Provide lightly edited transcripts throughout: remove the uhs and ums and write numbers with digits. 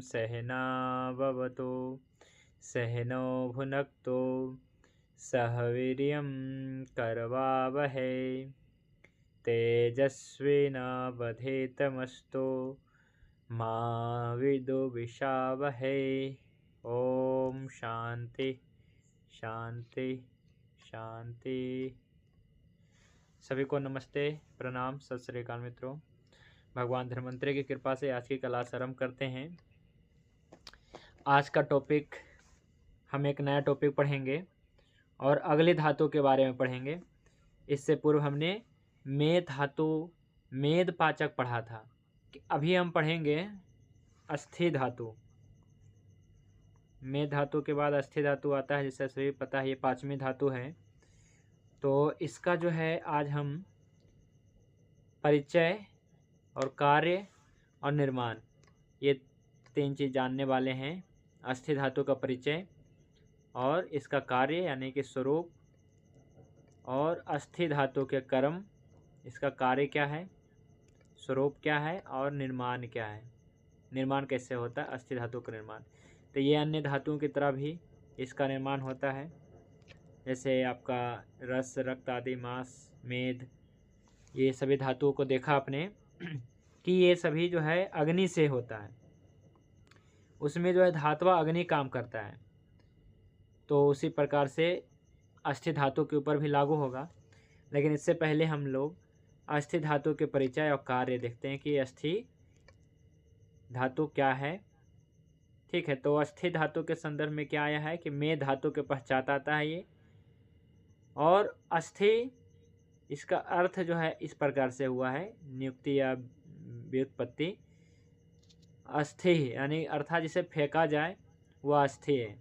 सहनाववतु सहनौ भुनक्तु सह वीर्यं करवावहै तेजस्विनावधीतमस्तु मा विद्विषावहै। ओम शांति शांति शांति। सभी को नमस्ते, प्रणाम, सत श्री अकाल मित्रों। भगवान धन्वंतरि की कृपा से आज की क्लास आरंभ करते हैं। आज का टॉपिक, हम एक नया टॉपिक पढ़ेंगे और अगले धातु के बारे में पढ़ेंगे। इससे पूर्व हमने मेद धातु, मेद पाचक पढ़ा था। अभी हम पढ़ेंगे अस्थि धातु। मेद धातु के बाद अस्थि धातु आता है, जिससे सभी पता है ये पांचवी धातु है। तो इसका जो है आज हम परिचय और कार्य और निर्माण, ये तीन चीज़ जानने वाले हैं। अस्थि धातु का परिचय और इसका कार्य यानी कि स्वरूप, और अस्थि धातु के कर्म, इसका कार्य क्या है, स्वरूप क्या है और निर्माण क्या है, निर्माण कैसे होता है अस्थि धातु का निर्माण। तो ये अन्य धातुओं की तरह भी इसका निर्माण होता है, जैसे आपका रस, रक्त आदि, मांस, मेद, ये सभी धातुओं को देखा आपने कि ये सभी जो है अग्नि से होता है। उसमें जो है धातवा अग्नि काम करता है, तो उसी प्रकार से अस्थि धातु के ऊपर भी लागू होगा। लेकिन इससे पहले हम लोग अस्थि धातु के परिचय और कार्य देखते हैं कि अस्थि धातु क्या है। ठीक है, तो अस्थि धातु के संदर्भ में क्या आया है कि मेद धातु के पश्चात आता है ये। और अस्थि, इसका अर्थ जो है इस प्रकार से हुआ है, नियुक्ति या व्युत्पत्ति। अस्थि यानी अर्थात जिसे फेंका जाए वह अस्थि है।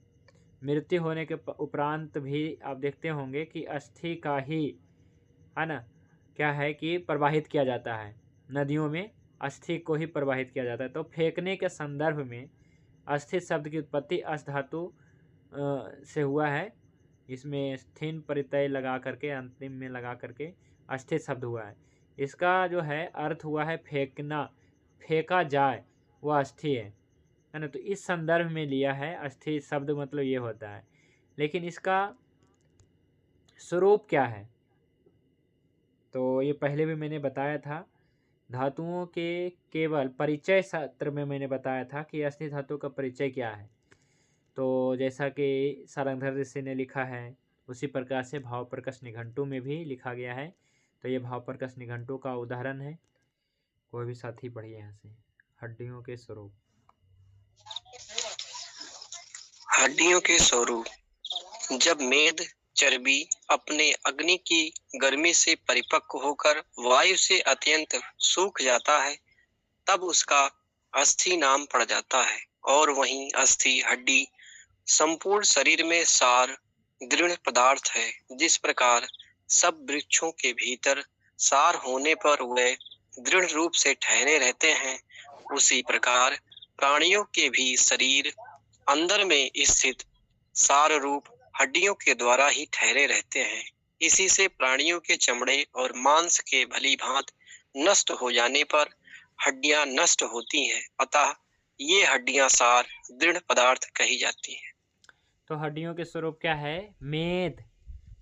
मृत्यु होने के उपरांत भी आप देखते होंगे कि अस्थि का ही, है ना, क्या है कि प्रवाहित किया जाता है नदियों में, अस्थि को ही प्रवाहित किया जाता है। तो फेंकने के संदर्भ में अस्थि शब्द की उत्पत्ति अस्त धातु से हुआ है। इसमें स्थिन प्रत्यय लगा करके, अंतिम में लगा करके अस्थि शब्द हुआ है। इसका जो है अर्थ हुआ है फेंकना, फेंका जाए वह अस्थि है ना। तो इस संदर्भ में लिया है अस्थि शब्द, मतलब ये होता है। लेकिन इसका स्वरूप क्या है, तो ये पहले भी मैंने बताया था। धातुओं के केवल परिचय सत्र में मैंने बताया था कि अस्थि धातु का परिचय क्या है। तो जैसा कि सारंगधर ऋषि ने लिखा है, उसी प्रकार से भाव प्रकर्ष निघंटु में भी लिखा गया है। तो ये भाव प्रकर्ष निघंटु का उदाहरण है। कोई भी साथी पढ़िए यहाँ से। हड्डियों के स्वरूप। हड्डियों के स्वरूप। जब मेद चर्बी अपने अग्नि की गर्मी से परिपक्व होकर वायु से अत्यंत सूख जाता है, तब उसका अस्थि नाम पड़ जाता है। और वहीं अस्थि हड्डी संपूर्ण शरीर में सार दृढ़ पदार्थ है। जिस प्रकार सब वृक्षों के भीतर सार होने पर वे दृढ़ रूप से ठहरे रहते हैं, उसी प्रकार प्राणियों के भी शरीर अंदर में स्थित सार रूप हड्डियों के द्वारा ही ठहरे रहते हैं। इसी से प्राणियों के चमड़े और मांस के भली भांत नष्ट हो जाने पर हड्डियां नष्ट होती हैं, अतः ये हड्डियां सार दृढ़ पदार्थ कही जाती हैं। तो हड्डियों के स्वरूप क्या है? मेद।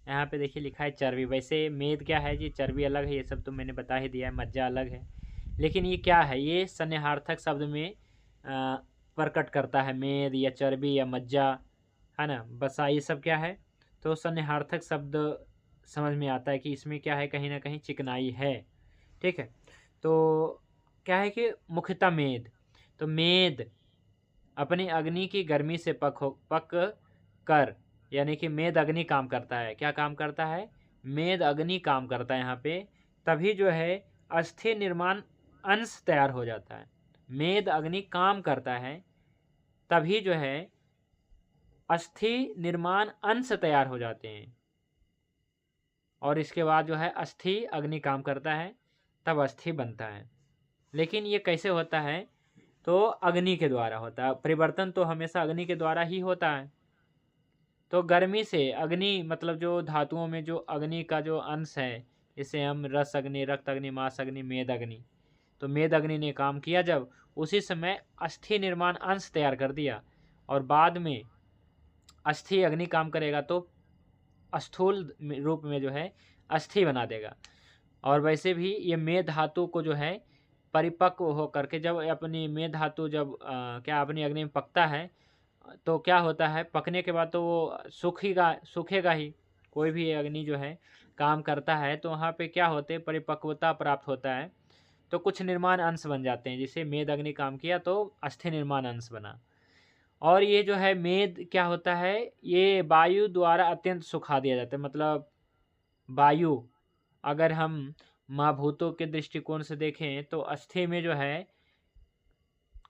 यहाँ पे देखिए लिखा है चर्बी। वैसे मेद क्या है जी? चर्बी अलग है, ये सब तो मैंने बता ही दिया है। मज्जा अलग है। लेकिन ये क्या है? ये संन्याहार्थक शब्द में प्रकट करता है। मेद या चर्बी या मज्जा, है ना, बसा, ये सब क्या है? तो संन्याहार्थक शब्द समझ में आता है कि इसमें क्या है, कहीं ना कहीं चिकनाई है। ठीक है, तो क्या है कि मुख्यतः मेद, तो मेद अपनी अग्नि की गर्मी से पक कर, यानी कि मेद अग्नि काम करता है। क्या काम करता है? मेद अग्नि काम करता है यहाँ पे। तभी जो है अस्थि निर्माण अंश तैयार हो जाता है। मेद अग्नि काम करता है, तभी जो है अस्थि निर्माण अंश तैयार हो जाते हैं। और इसके बाद जो है अस्थि अग्नि काम करता है, तब अस्थि बनता है। लेकिन ये कैसे होता है? तो अग्नि के द्वारा होता है। परिवर्तन तो हमेशा अग्नि के द्वारा ही होता है। तो गर्मी से अग्नि, मतलब जो धातुओं में जो अग्नि का जो अंश है, इसे हम रस अग्नि, रक्त अग्नि, मांस अग्नि, मेद अग्नि, तो मेद अग्नि ने काम किया जब, उसी समय अस्थि निर्माण अंश तैयार कर दिया, और बाद में अस्थि अग्नि काम करेगा तो स्थूल रूप में जो है अस्थि बना देगा। और वैसे भी ये मेध धातु को जो है परिपक्व होकर के, जब अपनी मेध धातु जब क्या अपनी अग्नि में पकता है तो क्या होता है, पकने के बाद तो वो सूखेगा ही। कोई भी अग्नि जो है काम करता है तो वहाँ पे क्या होते हैं, परिपक्वता प्राप्त होता है, तो कुछ निर्माण अंश बन जाते हैं। जैसे मेद अग्नि काम किया तो अस्थि निर्माण अंश बना। और ये जो है मेद क्या होता है, ये वायु द्वारा अत्यंत सुखा दिया जाता है। मतलब वायु, अगर हम महाभूतों के दृष्टिकोण से देखें तो अस्थि में जो है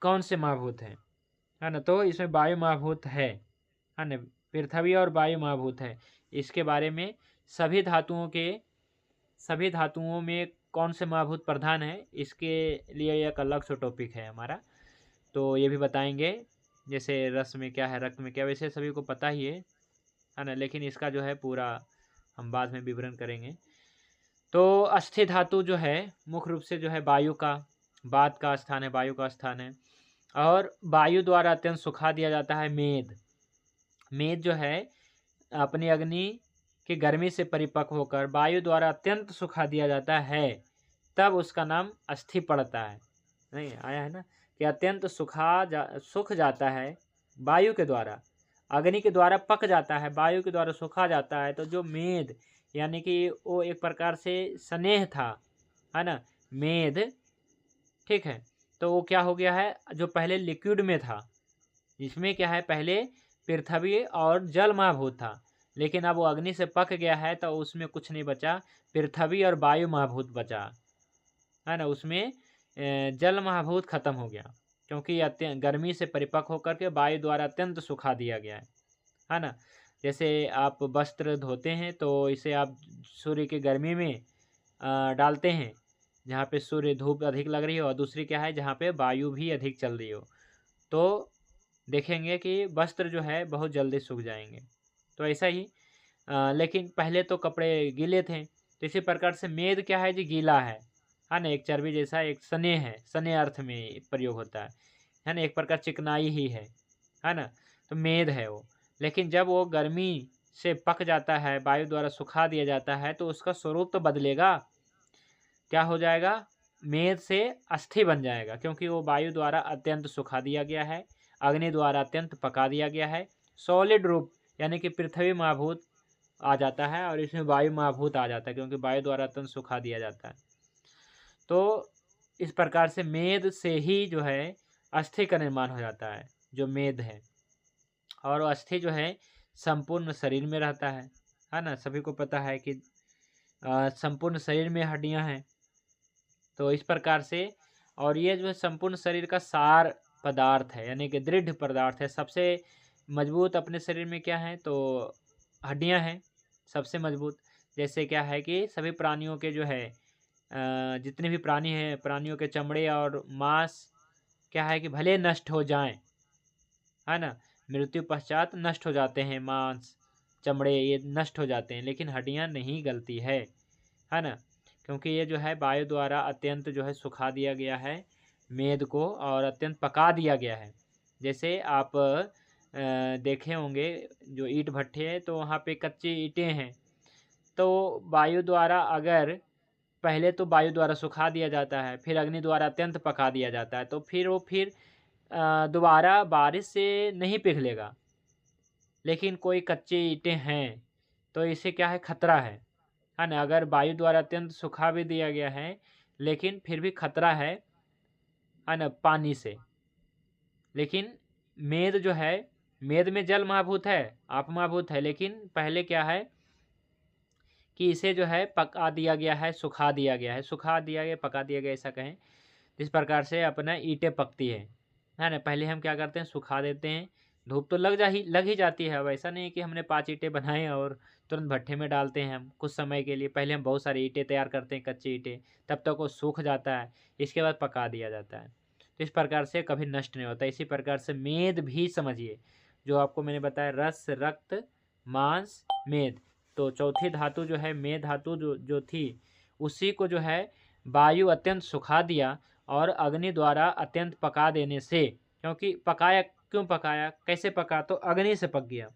कौन से महाभूत हैं, है ना, तो इसमें वायु महाभूत है ना, पृथ्वी और वायु महाभूत है। इसके बारे में सभी धातुओं में कौन से महाभूत प्रधान है, इसके लिए एक अलग से टॉपिक है हमारा, तो ये भी बताएंगे। जैसे रस में क्या है, रक्त में क्या, वैसे सभी को पता ही है ना, लेकिन इसका जो है पूरा हम बाद में विवरण करेंगे। तो अस्थि धातु जो है मुख्य रूप से जो है वायु का, वात का स्थान है, वायु का स्थान है, और वायु द्वारा अत्यंत सुखा दिया जाता है मेद जो है अपनी अग्नि की गर्मी से परिपक्व होकर वायु द्वारा अत्यंत सुखा दिया जाता है, तब उसका नाम अस्थि पड़ता है। नहीं आया है ना, कि अत्यंत सुख जाता है वायु के द्वारा, अग्नि के द्वारा पक जाता है, वायु के द्वारा सुखा जाता है। तो जो मेद यानी कि वो एक प्रकार से स्नेह था, है ना, मेद, ठीक है, तो वो क्या हो गया है, जो पहले लिक्विड में था, इसमें क्या है पहले पृथ्वी और जल महाभूत था, लेकिन अब वो अग्नि से पक गया है तो उसमें कुछ नहीं बचा, पृथ्वी और वायु महाभूत बचा, है ना, उसमें जल महाभूत खत्म हो गया, क्योंकि अत्यंत गर्मी से परिपक्व होकर के वायु द्वारा अत्यंत सुखा दिया गया है ना। जैसे आप वस्त्र धोते हैं तो इसे आप सूर्य की गर्मी में डालते हैं, जहाँ पे सूर्य धूप अधिक लग रही हो, और दूसरी क्या है जहाँ पे वायु भी अधिक चल रही हो, तो देखेंगे कि वस्त्र जो है बहुत जल्दी सूख जाएंगे। तो ऐसा ही लेकिन पहले तो कपड़े गीले थे, तो इसी प्रकार से मेद क्या है जी, गीला है ना, एक चर्बी जैसा, एक स्नेह है, स्नेह अर्थ में प्रयोग होता है ना, एक प्रकार चिकनाई ही है ना, तो मेद है वो। लेकिन जब वो गर्मी से पक जाता है, वायु द्वारा सुखा दिया जाता है, तो उसका स्वरूप तो बदलेगा, क्या हो जाएगा, मेद से अस्थि बन जाएगा, क्योंकि वो वायु द्वारा अत्यंत सुखा दिया गया है, अग्नि द्वारा अत्यंत पका दिया गया है। सॉलिड रूप यानी कि पृथ्वी महाभूत आ जाता है, और इसमें वायु महाभूत आ जाता है, क्योंकि वायु द्वारा अत्यंत सुखा दिया जाता है। तो इस प्रकार से मेद से ही जो है अस्थि का निर्माण हो जाता है, जो मेद है। और अस्थि जो है संपूर्ण शरीर में रहता है ना, सभी को पता है कि संपूर्ण शरीर में हड्डियां हैं, तो इस प्रकार से, और ये जो है संपूर्ण शरीर का सार पदार्थ है, यानी कि दृढ़ पदार्थ है। सबसे मजबूत अपने शरीर में क्या है, तो हड्डियां हैं सबसे मजबूत। जैसे क्या है कि सभी प्राणियों के जो है जितने भी प्राणी हैं, प्राणियों के चमड़े और मांस क्या है कि भले नष्ट हो जाएं, है ना, मृत्यु पश्चात नष्ट हो जाते हैं, मांस चमड़े ये नष्ट हो जाते हैं, लेकिन हड्डियां नहीं गलती है ना, क्योंकि ये जो है वायु द्वारा अत्यंत जो है सुखा दिया गया है मेद को, और अत्यंत पका दिया गया है। जैसे आप देखे होंगे जो ईंट भट्ठे हैं, तो वहाँ पे कच्ची ईंटें हैं, तो वायु द्वारा अगर पहले तो वायु द्वारा सुखा दिया जाता है, फिर अग्नि द्वारा अत्यंत पका दिया जाता है, तो फिर वो दोबारा बारिश से नहीं पिघलेगा। लेकिन कोई कच्ची ईंटें हैं तो इसे क्या है, खतरा है ना, अगर वायु द्वारा अत्यंत सुखा भी दिया गया है लेकिन फिर भी खतरा है ना पानी से। लेकिन मेद जो है, मेद में जल महाभूत है, आप महाभूत है, लेकिन पहले क्या है कि इसे जो है पका दिया गया है, सुखा दिया गया है, सुखा दिया गया, पका दिया गया, ऐसा कहें। इस प्रकार से अपना ईंटें पकती है ना। पहले हम क्या करते हैं, सुखा देते हैं, धूप तो लग ही जाती है। अब ऐसा नहीं है कि हमने 5 ईंटें बनाए और तुरंत भट्ठे में डालते हैं हम कुछ समय के लिए। पहले हम बहुत सारी ईंटें तैयार करते हैं, कच्ची ईंटें, तब तक वो सूख जाता है, इसके बाद पका दिया जाता है। तो इस प्रकार से कभी नष्ट नहीं होता। इसी प्रकार से मेद भी समझिए, जो आपको मैंने बताया, रस, रक्त, मांस, मेद, तो चौथी धातु जो है मेद धातु जो थी, उसी को जो है वायु अत्यंत सुखा दिया, और अग्नि द्वारा अत्यंत पका देने से, क्योंकि पकाया, क्यों पकाया, कैसे पका, तो अग्नि से पक गया,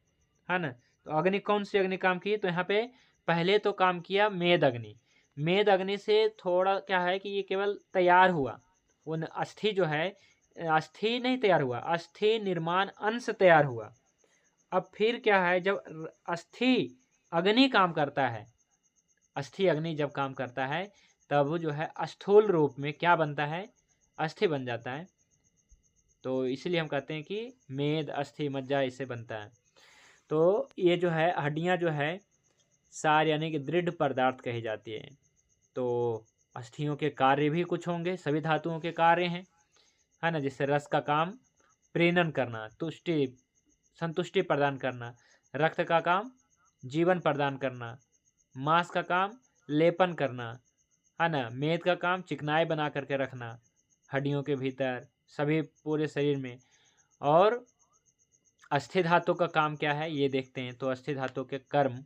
है ना। तो अग्नि, कौन सी अग्नि काम की, तो यहाँ पे पहले तो काम किया मेद अग्नि। मेद अग्नि से थोड़ा क्या है कि ये केवल तैयार हुआ, वो अस्थि जो है, अस्थि नहीं तैयार हुआ, अस्थि निर्माण अंश तैयार हुआ। अब फिर क्या है, जब अस्थि अग्नि काम करता है, अस्थि अग्नि जब काम करता है, तब जो है स्थूल रूप में क्या बनता है, अस्थि बन जाता है। तो इसलिए हम कहते हैं कि मेद, अस्थि, मज्जा इससे बनता है। तो ये जो है हड्डियां जो है सार यानी कि दृढ़ पदार्थ कही जाती है। तो अस्थियों के कार्य भी कुछ होंगे, सभी धातुओं के कार्य हैं, है ना। जैसे रस का काम प्रेरण करना, तुष्टि, संतुष्टि प्रदान करना, रक्त का काम जीवन प्रदान करना, मांस का काम लेपन करना, है ना। मेद का काम चिकनाई बना करके रखना हड्डियों के भीतर, सभी पूरे शरीर में। और अस्थि धातु का काम क्या है ये देखते हैं। तो अस्थि धातु के कर्म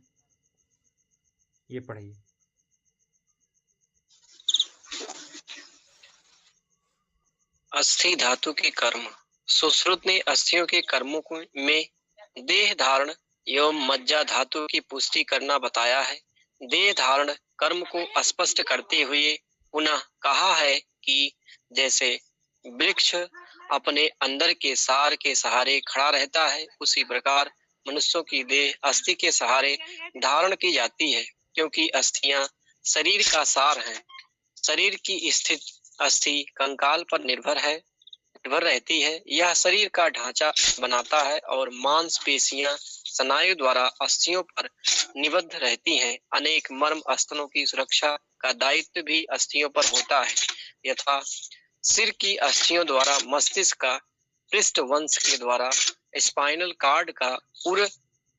ये पढ़िए। अस्थि धातु के कर्म। सुश्रुत ने अस्थियों के कर्मों को में देह धारण एवं मज्जा धातु की पुष्टि करना बताया है। देह धारण कर्म को स्पष्ट करते हुए पुनः कहा है कि जैसे वृक्ष अपने अंदर के सार के सहारे खड़ा रहता है, उसी प्रकार मनुष्यों की देह अस्थि के सहारे धारण की जाती है, क्योंकि अस्थियां शरीर का सार है। शरीर की स्थिति अस्थि कंकाल पर निर्भर रहती है। यह शरीर का ढांचा बनाता है और मांसपेशियां स्नायु द्वारा अस्थियों पर निबद्ध रहती हैं। अनेक मर्म स्तनों की सुरक्षा का दायित्व भी अस्थियों पर होता है। यथा सिर की अस्थियों द्वारा मस्तिष्क का, पृष्ठवंश के द्वारा स्पाइनल कार्ड का, उर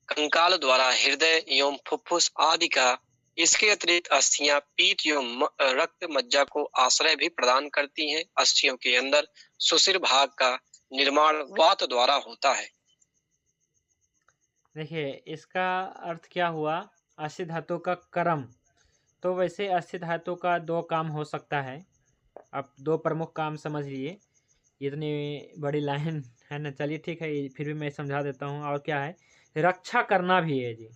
कंकाल द्वारा हृदय एवं फुफ्फुस आदि का। इसके अतिरिक्त अस्थियां पीत एवं रक्त मज्जा को आश्रय भी प्रदान करती हैं। अस्थियों के अंदर सुशिर भाग का निर्माण वात द्वारा होता है। देखिए इसका अर्थ क्या हुआ, अस्थि धातु का कर्म। तो वैसे अस्थि धातु का दो काम हो सकता है। अब दो प्रमुख काम समझ लिए, इतनी बड़ी लाइन है ना। चलिए ठीक है, फिर भी मैं समझा देता हूँ। और क्या है, रक्षा करना भी है जी,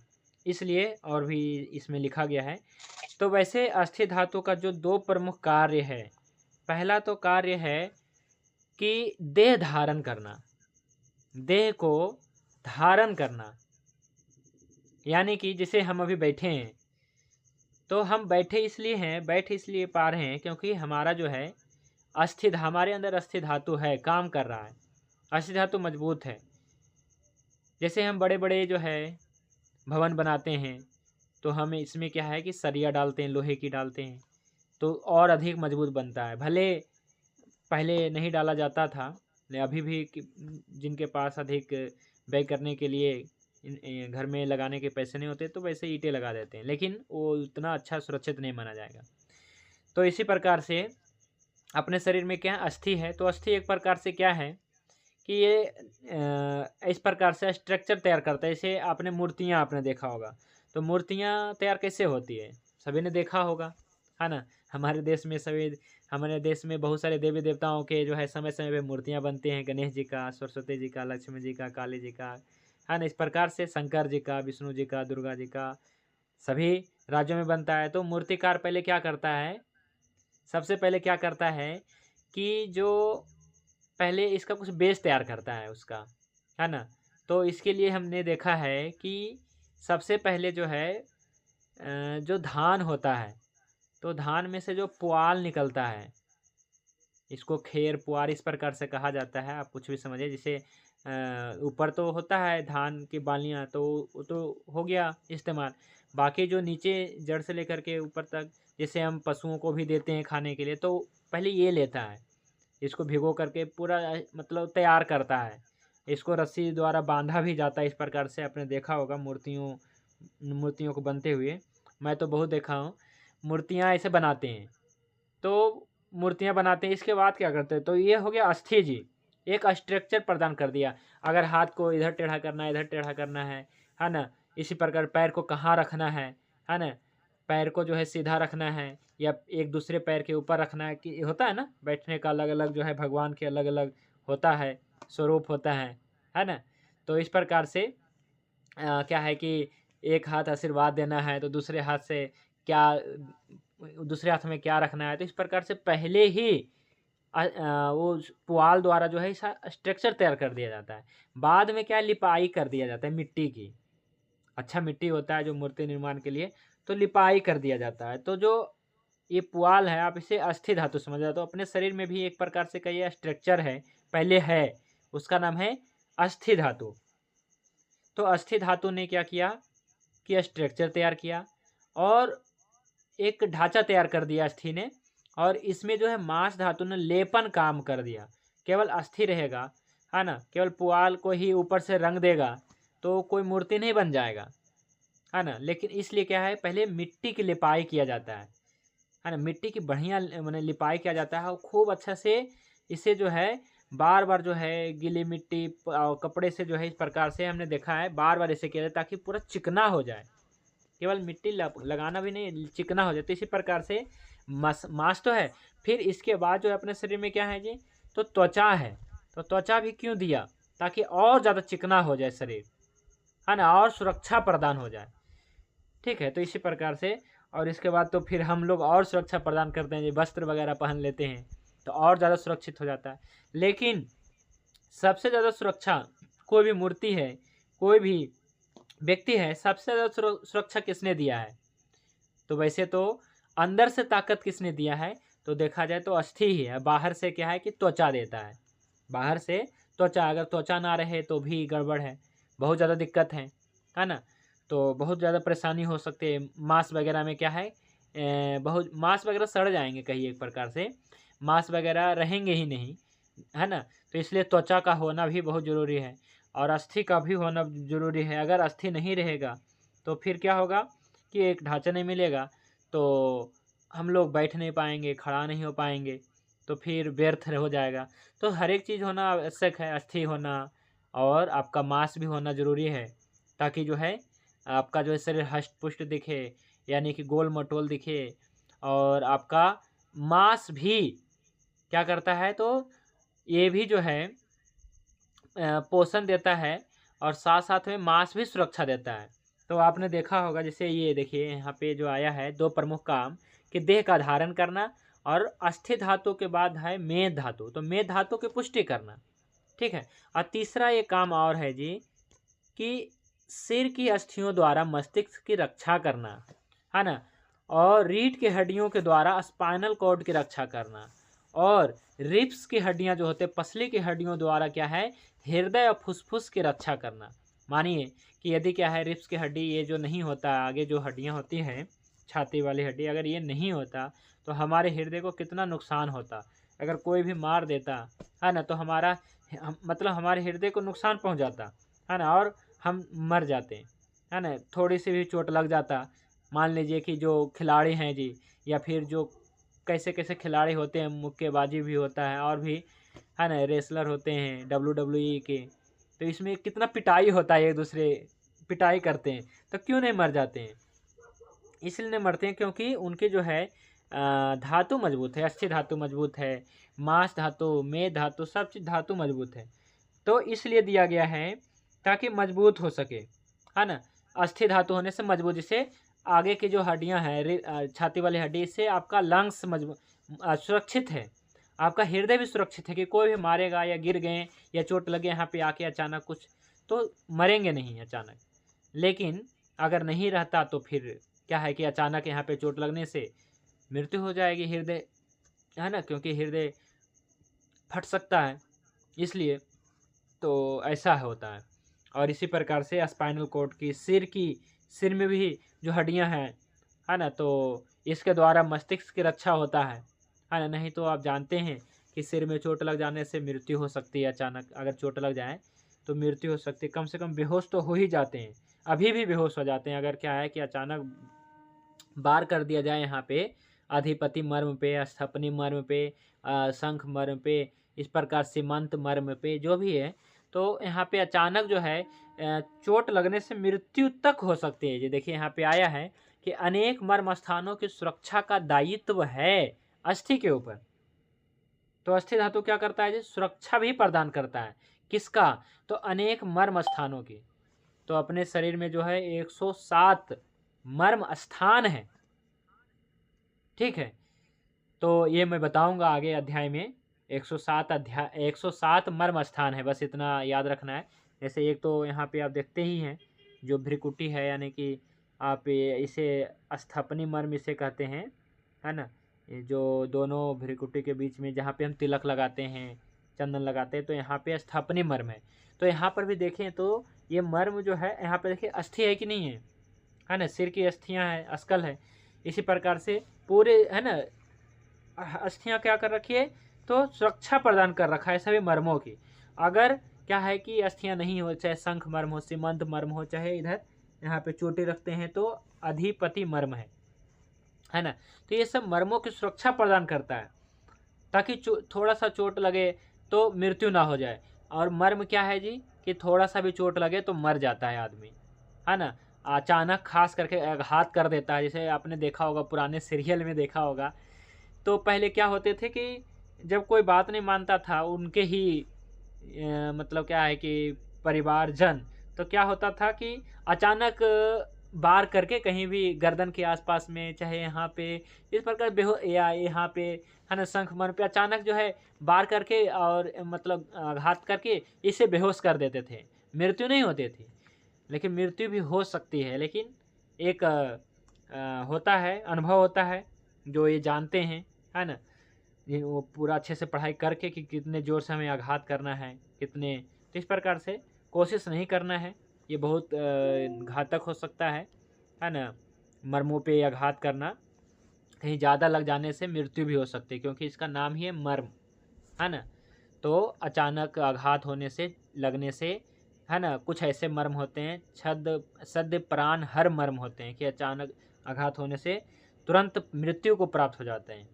इसलिए और भी इसमें लिखा गया है। तो वैसे अस्थि धातु का जो दो प्रमुख कार्य है, पहला तो कार्य है कि देह धारण करना, देह को धारण करना। यानी कि जैसे हम अभी बैठे हैं, तो हम बैठ इसलिए पा रहे हैं क्योंकि हमारा जो है हमारे अंदर अस्थि धातु है, काम कर रहा है, अस्थि धातु मजबूत है। जैसे हम बड़े बड़े जो है भवन बनाते हैं, तो हम इसमें क्या है कि सरिया डालते हैं, लोहे की डालते हैं, तो और अधिक मजबूत बनता है। भले पहले नहीं डाला जाता था, अभी भी जिनके पास अधिक व्यय करने के लिए घर में लगाने के पैसे नहीं होते, तो वैसे ईंटें लगा देते हैं, लेकिन वो उतना अच्छा सुरक्षित नहीं माना जाएगा। तो इसी प्रकार से अपने शरीर में क्या अस्थि है, तो अस्थि एक प्रकार से क्या है कि ये इस प्रकार से स्ट्रक्चर तैयार करता है। जैसे आपने मूर्तियाँ आपने देखा होगा, तो मूर्तियाँ तैयार कैसे होती है, सभी ने देखा होगा, है ना। हमारे देश में बहुत सारे देवी देवताओं के जो है समय समय पे मूर्तियाँ बनती हैं, गणेश जी का, सरस्वती जी का, लक्ष्मी जी का, काली जी का, है ना। इस प्रकार से शंकर जी का, विष्णु जी का, दुर्गा जी का, सभी राज्यों में बनता है। तो मूर्तिकार पहले क्या करता है, सबसे पहले क्या करता है कि जो पहले इसका कुछ बेस तैयार करता है उसका, है ना। तो इसके लिए हमने देखा है कि सबसे पहले जो है जो धान होता है, तो धान में से जो पुआल निकलता है, इसको खेर पुआर इस प्रकार से कहा जाता है। आप कुछ भी समझिए, जैसे ऊपर तो होता है धान की बालियाँ, तो वो तो हो गया इस्तेमाल। बाकी जो नीचे जड़ से लेकर के ऊपर तक, जैसे हम पशुओं को भी देते हैं खाने के लिए, तो पहले ये लेता है, इसको भिगो करके पूरा मतलब तैयार करता है। इसको रस्सी द्वारा बांधा भी जाता है। इस प्रकार से आपने देखा होगा मूर्तियों को बनते हुए, मैं तो बहुत देखा हूँ। मूर्तियाँ ऐसे बनाते हैं, तो मूर्तियाँ बनाते हैं, इसके बाद क्या करते हैं, तो ये हो गया अस्थि जी, एक स्ट्रक्चर प्रदान कर दिया। अगर हाथ को इधर टेढ़ा करना है, इधर टेढ़ा करना है ना। इसी प्रकार पैर को कहाँ रखना है ना। पैर को जो है सीधा रखना है या एक दूसरे पैर के ऊपर रखना है, कि होता है ना बैठने का अलग अलग जो है भगवान के अलग अलग होता है, स्वरूप होता है ना। तो इस प्रकार से क्या है कि एक हाथ आशीर्वाद देना है तो दूसरे हाथ से क्या, दूसरे हाथ में क्या रखना है, तो इस प्रकार से पहले ही वो पुआल द्वारा जो है इसका स्ट्रक्चर तैयार कर दिया जाता है। बाद में क्या लिपाई कर दिया जाता है मिट्टी की, अच्छा मिट्टी होता है जो मूर्ति निर्माण के लिए, तो लिपाई कर दिया जाता है। तो जो ये पुआल है आप इसे अस्थि धातु समझ जाते हो, अपने शरीर में भी एक प्रकार से कहिए स्ट्रक्चर है, पहले है, उसका नाम है अस्थि धातु। तो अस्थि धातु ने क्या किया कि स्ट्रक्चर तैयार किया और एक ढांचा तैयार कर दिया अस्थि ने, और इसमें जो है मांस धातु ने लेपन काम कर दिया। केवल अस्थि रहेगा, है ना, केवल पुआल को ही ऊपर से रंग देगा तो कोई मूर्ति नहीं बन जाएगा, है ना। लेकिन इसलिए क्या है, पहले मिट्टी की लिपाई किया जाता है ना, मिट्टी की बढ़िया मैंने लिपाई किया जाता है और खूब अच्छा से इसे जो है बार बार जो है गीली मिट्टी कपड़े से जो है इस प्रकार से हमने देखा है बार बार इसे किया जाए ताकि पूरा चिकना हो जाए, केवल मिट्टी लगाना भी नहीं, चिकना हो जाए। तो इसी प्रकार से मांस तो है, फिर इसके बाद जो है अपने शरीर में क्या है जी, तो त्वचा है। तो त्वचा भी क्यों दिया, ताकि और ज़्यादा चिकना हो जाए शरीर, है ना, और सुरक्षा प्रदान हो जाए। ठीक है, तो इसी प्रकार से, और इसके बाद तो फिर हम लोग और सुरक्षा प्रदान करते हैं, वस्त्र वगैरह पहन लेते हैं तो और ज़्यादा सुरक्षित हो जाता है। लेकिन सबसे ज़्यादा सुरक्षा कोई भी मूर्ति है, कोई भी व्यक्ति है, सबसे ज़्यादा सुरक्षा किसने दिया है, तो वैसे तो अंदर से ताकत किसने दिया है, तो देखा जाए तो अस्थि ही है। बाहर से क्या है कि त्वचा देता है, बाहर से त्वचा, अगर त्वचा ना रहे तो भी गड़बड़ है, बहुत ज़्यादा दिक्कत है ना। तो बहुत ज़्यादा परेशानी हो सकती है। मांस वगैरह में क्या है, बहुत मांस वगैरह सड़ जाएंगे कहीं, एक प्रकार से मांस वगैरह रहेंगे ही नहीं, है ना। तो इसलिए त्वचा का होना भी बहुत ज़रूरी है और अस्थि का भी होना ज़रूरी है। अगर अस्थि नहीं रहेगा तो फिर क्या होगा कि एक ढांचा नहीं मिलेगा, तो हम लोग बैठ नहीं पाएंगे, खड़ा नहीं हो पाएंगे, तो फिर व्यर्थ हो जाएगा। तो हर एक चीज़ होना आवश्यक है, अस्थि होना और आपका मांस भी होना ज़रूरी है, ताकि जो है आपका जो है शरीर हष्ट पुष्ट दिखे, यानी कि गोल मटोल दिखे। और आपका मांस भी क्या करता है, तो ये भी जो है पोषण देता है और साथ साथ में मांस भी सुरक्षा देता है। तो आपने देखा होगा, जैसे ये देखिए यहाँ पे जो आया है, दो प्रमुख काम कि देह का धारण करना, और अस्थि धातु के बाद है मेद धातु, तो मेद धातु की पुष्टि करना। ठीक है, और तीसरा ये काम और है जी कि सिर की अस्थियों द्वारा मस्तिष्क की रक्षा करना, है ना, और रीढ़ की हड्डियों के द्वारा स्पाइनल कॉर्ड की रक्षा करना, और रिब्स की हड्डियां जो होते हैं, पसली की हड्डियों द्वारा क्या है, हृदय और फुसफुस की रक्षा करना। मानिए कि यदि क्या है, रिब्स की हड्डी ये जो नहीं होता, आगे जो हड्डियां होती हैं छाती वाली हड्डी, अगर ये नहीं होता तो हमारे हृदय को कितना नुकसान होता। अगर कोई भी मार देता है ना, तो हमारा मतलब हमारे हृदय को नुकसान पहुंच जाता है ना, और हम मर जाते हैं, है ना। थोड़ी सी भी चोट लग जाता, मान लीजिए कि जो खिलाड़ी हैं जी, या फिर जो कैसे कैसे खिलाड़ी होते हैं, मुक्केबाजी भी होता है और भी, है ना, रेसलर होते हैं WWE के, तो इसमें कितना पिटाई होता है, एक दूसरे पिटाई करते हैं, तो क्यों नहीं मर जाते हैं, इसलिए नहीं मरते हैं क्योंकि उनके जो है धातु मजबूत है, अस्थि धातु मजबूत है, मांस धातु, मेद धातु, सब चीज़ धातु मजबूत है। तो इसलिए दिया गया है ताकि मजबूत हो सके, है ना। अस्थि धातु होने से मजबूत, जिससे आगे की जो हड्डियां हैं, छाती वाली हड्डी, इससे आपका लंग्स मजबूत सुरक्षित है, आपका हृदय भी सुरक्षित है कि कोई भी मारेगा या गिर गए या चोट लगे यहाँ पे आके अचानक कुछ, तो मरेंगे नहीं अचानक। लेकिन अगर नहीं रहता तो फिर क्या है कि अचानक यहाँ पे चोट लगने से मृत्यु हो जाएगी हृदय, है ना, क्योंकि हृदय फट सकता है, इसलिए तो ऐसा होता है। और इसी प्रकार से स्पाइनल कॉर्ड की, सिर में भी जो हड्डियां हैं, है ना, तो इसके द्वारा मस्तिष्क की रक्षा होता है ना। नहीं तो आप जानते हैं कि सिर में चोट लग जाने से मृत्यु हो सकती है, अचानक अगर चोट लग जाए तो मृत्यु हो सकती है, कम से कम बेहोश तो हो ही जाते हैं, अभी भी बेहोश हो जाते हैं। अगर क्या है कि अचानक बार कर दिया जाए यहाँ पे अधिपति मर्म पे, स्थपनी मर्म पे, शंख मर्म पे, इस प्रकार सीमंत मर्म पे, जो भी है, तो यहाँ पे अचानक जो है चोट लगने से मृत्यु तक हो सकती है। ये देखिए यहाँ पे आया है कि अनेक मर्म स्थानों की सुरक्षा का दायित्व है अस्थि के ऊपर। तो अस्थि धातु क्या करता है जी? सुरक्षा भी प्रदान करता है। किसका? तो अनेक मर्म स्थानों की। तो अपने शरीर में जो है 107 मर्म स्थान है, ठीक है। तो ये मैं बताऊंगा आगे अध्याय में। 107 मर्म स्थान है, बस इतना याद रखना है। जैसे एक तो यहाँ पे आप देखते ही हैं जो भ्रिकुटी है, यानी कि आप इसे स्थापनी मर्म इसे कहते हैं, है ना। ये जो दोनों भ्रिकुटी के बीच में जहाँ पे हम तिलक लगाते हैं, चंदन लगाते हैं, तो यहाँ पे स्थापनी मर्म है। तो यहाँ पर भी देखें तो ये मर्म जो है, यहाँ पे देखिए अस्थि है कि नहीं है ना। सिर की अस्थियाँ हैं, अस्कल है। इसी प्रकार से पूरे, है ना, अस्थियाँ क्या कर रखी है? तो सुरक्षा प्रदान कर रखा है सभी मर्मों की। अगर क्या है कि अस्थियाँ नहीं हो, चाहे शंख मर्म हो, सीमंत मर्म हो, चाहे इधर यहाँ पे चोटी रखते हैं तो अधिपति मर्म है ना। तो ये सब मर्मों की सुरक्षा प्रदान करता है, ताकि थोड़ा सा चोट लगे तो मृत्यु ना हो जाए। और मर्म क्या है जी? कि थोड़ा सा भी चोट लगे तो मर जाता है आदमी, है ना। अचानक खास करके आघात कर देता है। जैसे आपने देखा होगा, पुराने सीरियल में देखा होगा, तो पहले क्या होते थे कि जब कोई बात नहीं मानता था उनके ही मतलब क्या है कि परिवारजन, तो क्या होता था कि अचानक वार करके कहीं भी गर्दन के आसपास में, चाहे यहाँ पे इस प्रकार या यहाँ पे, है ना, शंख मर्म पे अचानक जो है वार करके और मतलब आघात करके इसे बेहोश कर देते थे। मृत्यु नहीं होती थी, लेकिन मृत्यु भी हो सकती है। लेकिन एक होता है, अनुभव होता है, जो ये जानते हैं, है ना, वो पूरा अच्छे से पढ़ाई करके कि कितने ज़ोर से हमें आघात करना है, कितने, तो इस प्रकार से कोशिश नहीं करना है। ये बहुत घातक हो सकता है ना। मर्मों पे आघात करना, कहीं ज़्यादा लग जाने से मृत्यु भी हो सकती है, क्योंकि इसका नाम ही है मर्म, है ना। तो अचानक आघात होने से, लगने से, है ना, कुछ ऐसे मर्म होते हैं, सद्य प्राण हर मर्म होते हैं कि अचानक आघात होने से तुरंत मृत्यु को प्राप्त हो जाते हैं,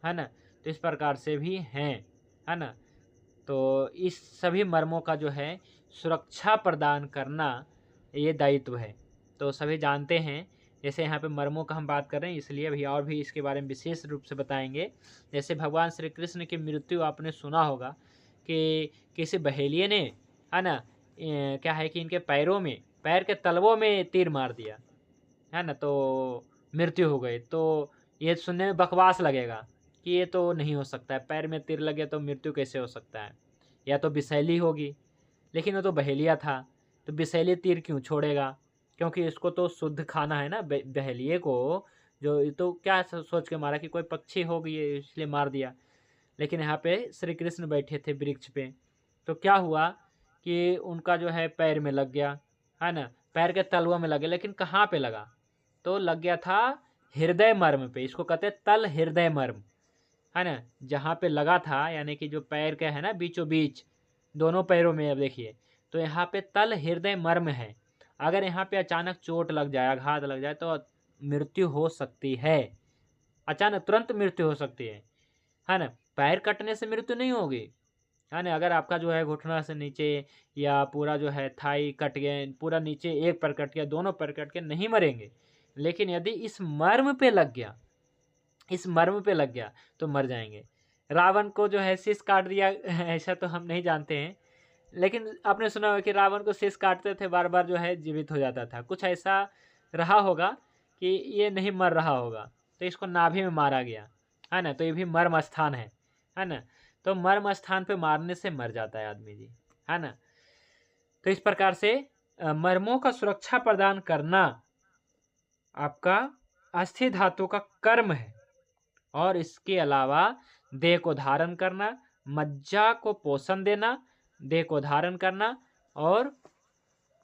है ना। तो इस प्रकार से भी हैं, है ना। तो इस सभी मर्मों का जो है सुरक्षा प्रदान करना ये दायित्व है। तो सभी जानते हैं। जैसे यहाँ पे मर्मों का हम बात कर रहे हैं, इसलिए अभी और भी इसके बारे में विशेष रूप से बताएंगे। जैसे भगवान श्री कृष्ण की मृत्यु आपने सुना होगा कि किसी बहेलिये ने, है ना, क्या है कि इनके पैरों में, पैर के तलवों में तीर मार दिया, है ना, तो मृत्यु हो गई। तो ये सुनने में बकवास लगेगा कि ये तो नहीं हो सकता है, पैर में तीर लगे तो मृत्यु कैसे हो सकता है, या तो विषैली होगी। लेकिन वो तो बहेलिया था, तो विषैली तीर क्यों छोड़ेगा? क्योंकि इसको तो शुद्ध खाना है ना बहेलिये को। जो तो क्या सोच के मारा कि कोई पक्षी होगी इसलिए मार दिया। लेकिन यहाँ पे श्री कृष्ण बैठे थे वृक्ष पे, तो क्या हुआ कि उनका जो है पैर में लग गया, है ना, पैर के तलवों में लगे। लेकिन कहाँ पे लगा? तो लग गया था हृदय मर्म पे। इसको कहते हैं तल हृदय मर्म, है ना। जहाँ पे लगा था, यानी कि जो पैर का है ना, बीचों बीच दोनों पैरों में, अब देखिए, तो यहाँ पे तल हृदय मर्म है। अगर यहाँ पे अचानक चोट लग जाए, आघात लग जाए, तो मृत्यु हो सकती है। अचानक तुरंत मृत्यु हो सकती है ना। पैर कटने से मृत्यु नहीं होगी, है ना। अगर आपका जो है घुटना से नीचे या पूरा जो है थाई कट गए, पूरा नीचे एक पैर कट गया, दोनों पैर कट के नहीं मरेंगे। लेकिन यदि इस मर्म पे लग गया, इस मर्म पे लग गया, तो मर जाएंगे। रावण को जो है शीश काट दिया, ऐसा तो हम नहीं जानते हैं, लेकिन आपने सुना होगा कि रावण को शीश काटते थे, बार बार जो है जीवित हो जाता था। कुछ ऐसा रहा होगा कि ये नहीं मर रहा होगा, तो इसको नाभि में मारा गया, है ना। तो ये भी मर्म स्थान है ना। तो मर्म स्थान पे मारने से मर जाता है आदमी जी, है ना। तो इस प्रकार से मर्मों का सुरक्षा प्रदान करना आपका अस्थि धातु का कर्म है। और इसके अलावा देह को धारण करना, मज्जा को पोषण देना, देह को धारण करना, और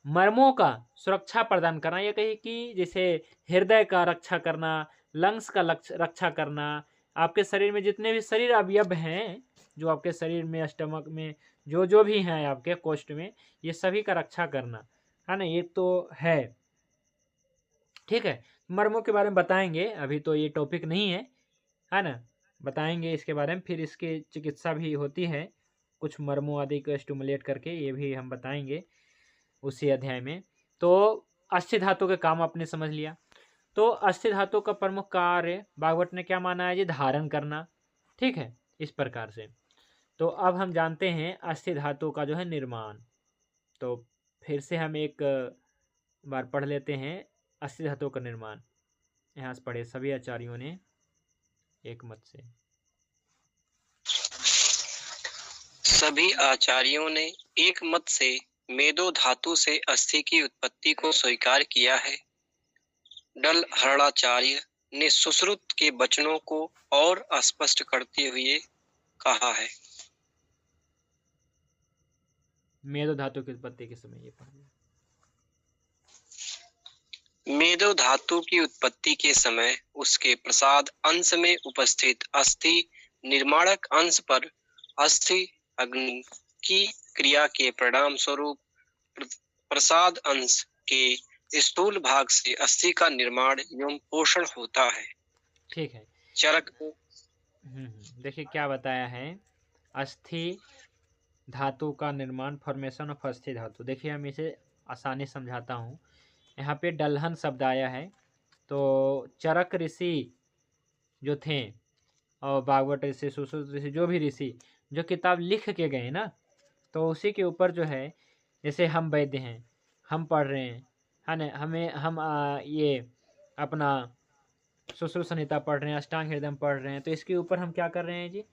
मर्मों का सुरक्षा प्रदान करना। ये कही कि जैसे हृदय का रक्षा करना, लंग्स का रक्षा करना, आपके शरीर में जितने भी शरीर अवयव हैं, जो आपके शरीर में, स्टमक में जो जो भी हैं आपके कोष्ठ में, ये सभी का रक्षा करना, है ना। ये तो है, ठीक है। मर्मों के बारे में बताएंगे, अभी तो ये टॉपिक नहीं है ना। बताएंगे इसके बारे में, फिर इसकी चिकित्सा भी होती है कुछ मर्मों आदि को स्टिमुलेट करके, ये भी हम बताएंगे उसी अध्याय में। तो अस्थि धातु के काम आपने समझ लिया। तो अस्थि धातु का प्रमुख कार्य भागवत ने क्या माना है जी? धारण करना। ठीक है, इस प्रकार से। तो अब हम जानते हैं अस्थि धातु का जो है निर्माण। तो फिर से हम एक बार पढ़ लेते हैं अस्थि धातु का निर्माण। यहाँ से पढ़े सभी आचार्यों ने एक मत से। सभी आचार्यों ने एक मत से मेदो धातु से अस्थि की उत्पत्ति को स्वीकार किया है। डलहरणाचार्य ने सुश्रुत के वचनों को और स्पष्ट करते हुए कहा है। मेदो धातु की उत्पत्ति के समय ये पढ़ना। मेदो धातु की उत्पत्ति के समय उसके प्रसाद अंश में उपस्थित अस्थि निर्माणक अंश पर अस्थि अग्नि की क्रिया के परिणाम स्वरूप प्रसाद अंश के स्थूल भाग से अस्थि का निर्माण एवं पोषण होता है। ठीक है, चरक देखिए क्या बताया है, अस्थि धातु का निर्माण, फॉर्मेशन ऑफ अस्थि धातु। देखिए हम इसे आसानी समझाता हूँ। यहाँ पे डल्हन शब्द आया है, तो चरक ऋषि जो थे और भागवत ऋषि, सुश्रुत ऋषि, जो भी ऋषि जो किताब लिख के गए ना, तो उसी के ऊपर जो है, जैसे हम वैद्य हैं, हम पढ़ रहे हैं, है ना, हम ये अपना सुश्रुत संहिता पढ़ रहे हैं, अष्टांग हृदय पढ़ रहे हैं, तो इसके ऊपर हम क्या कर रहे हैं जी?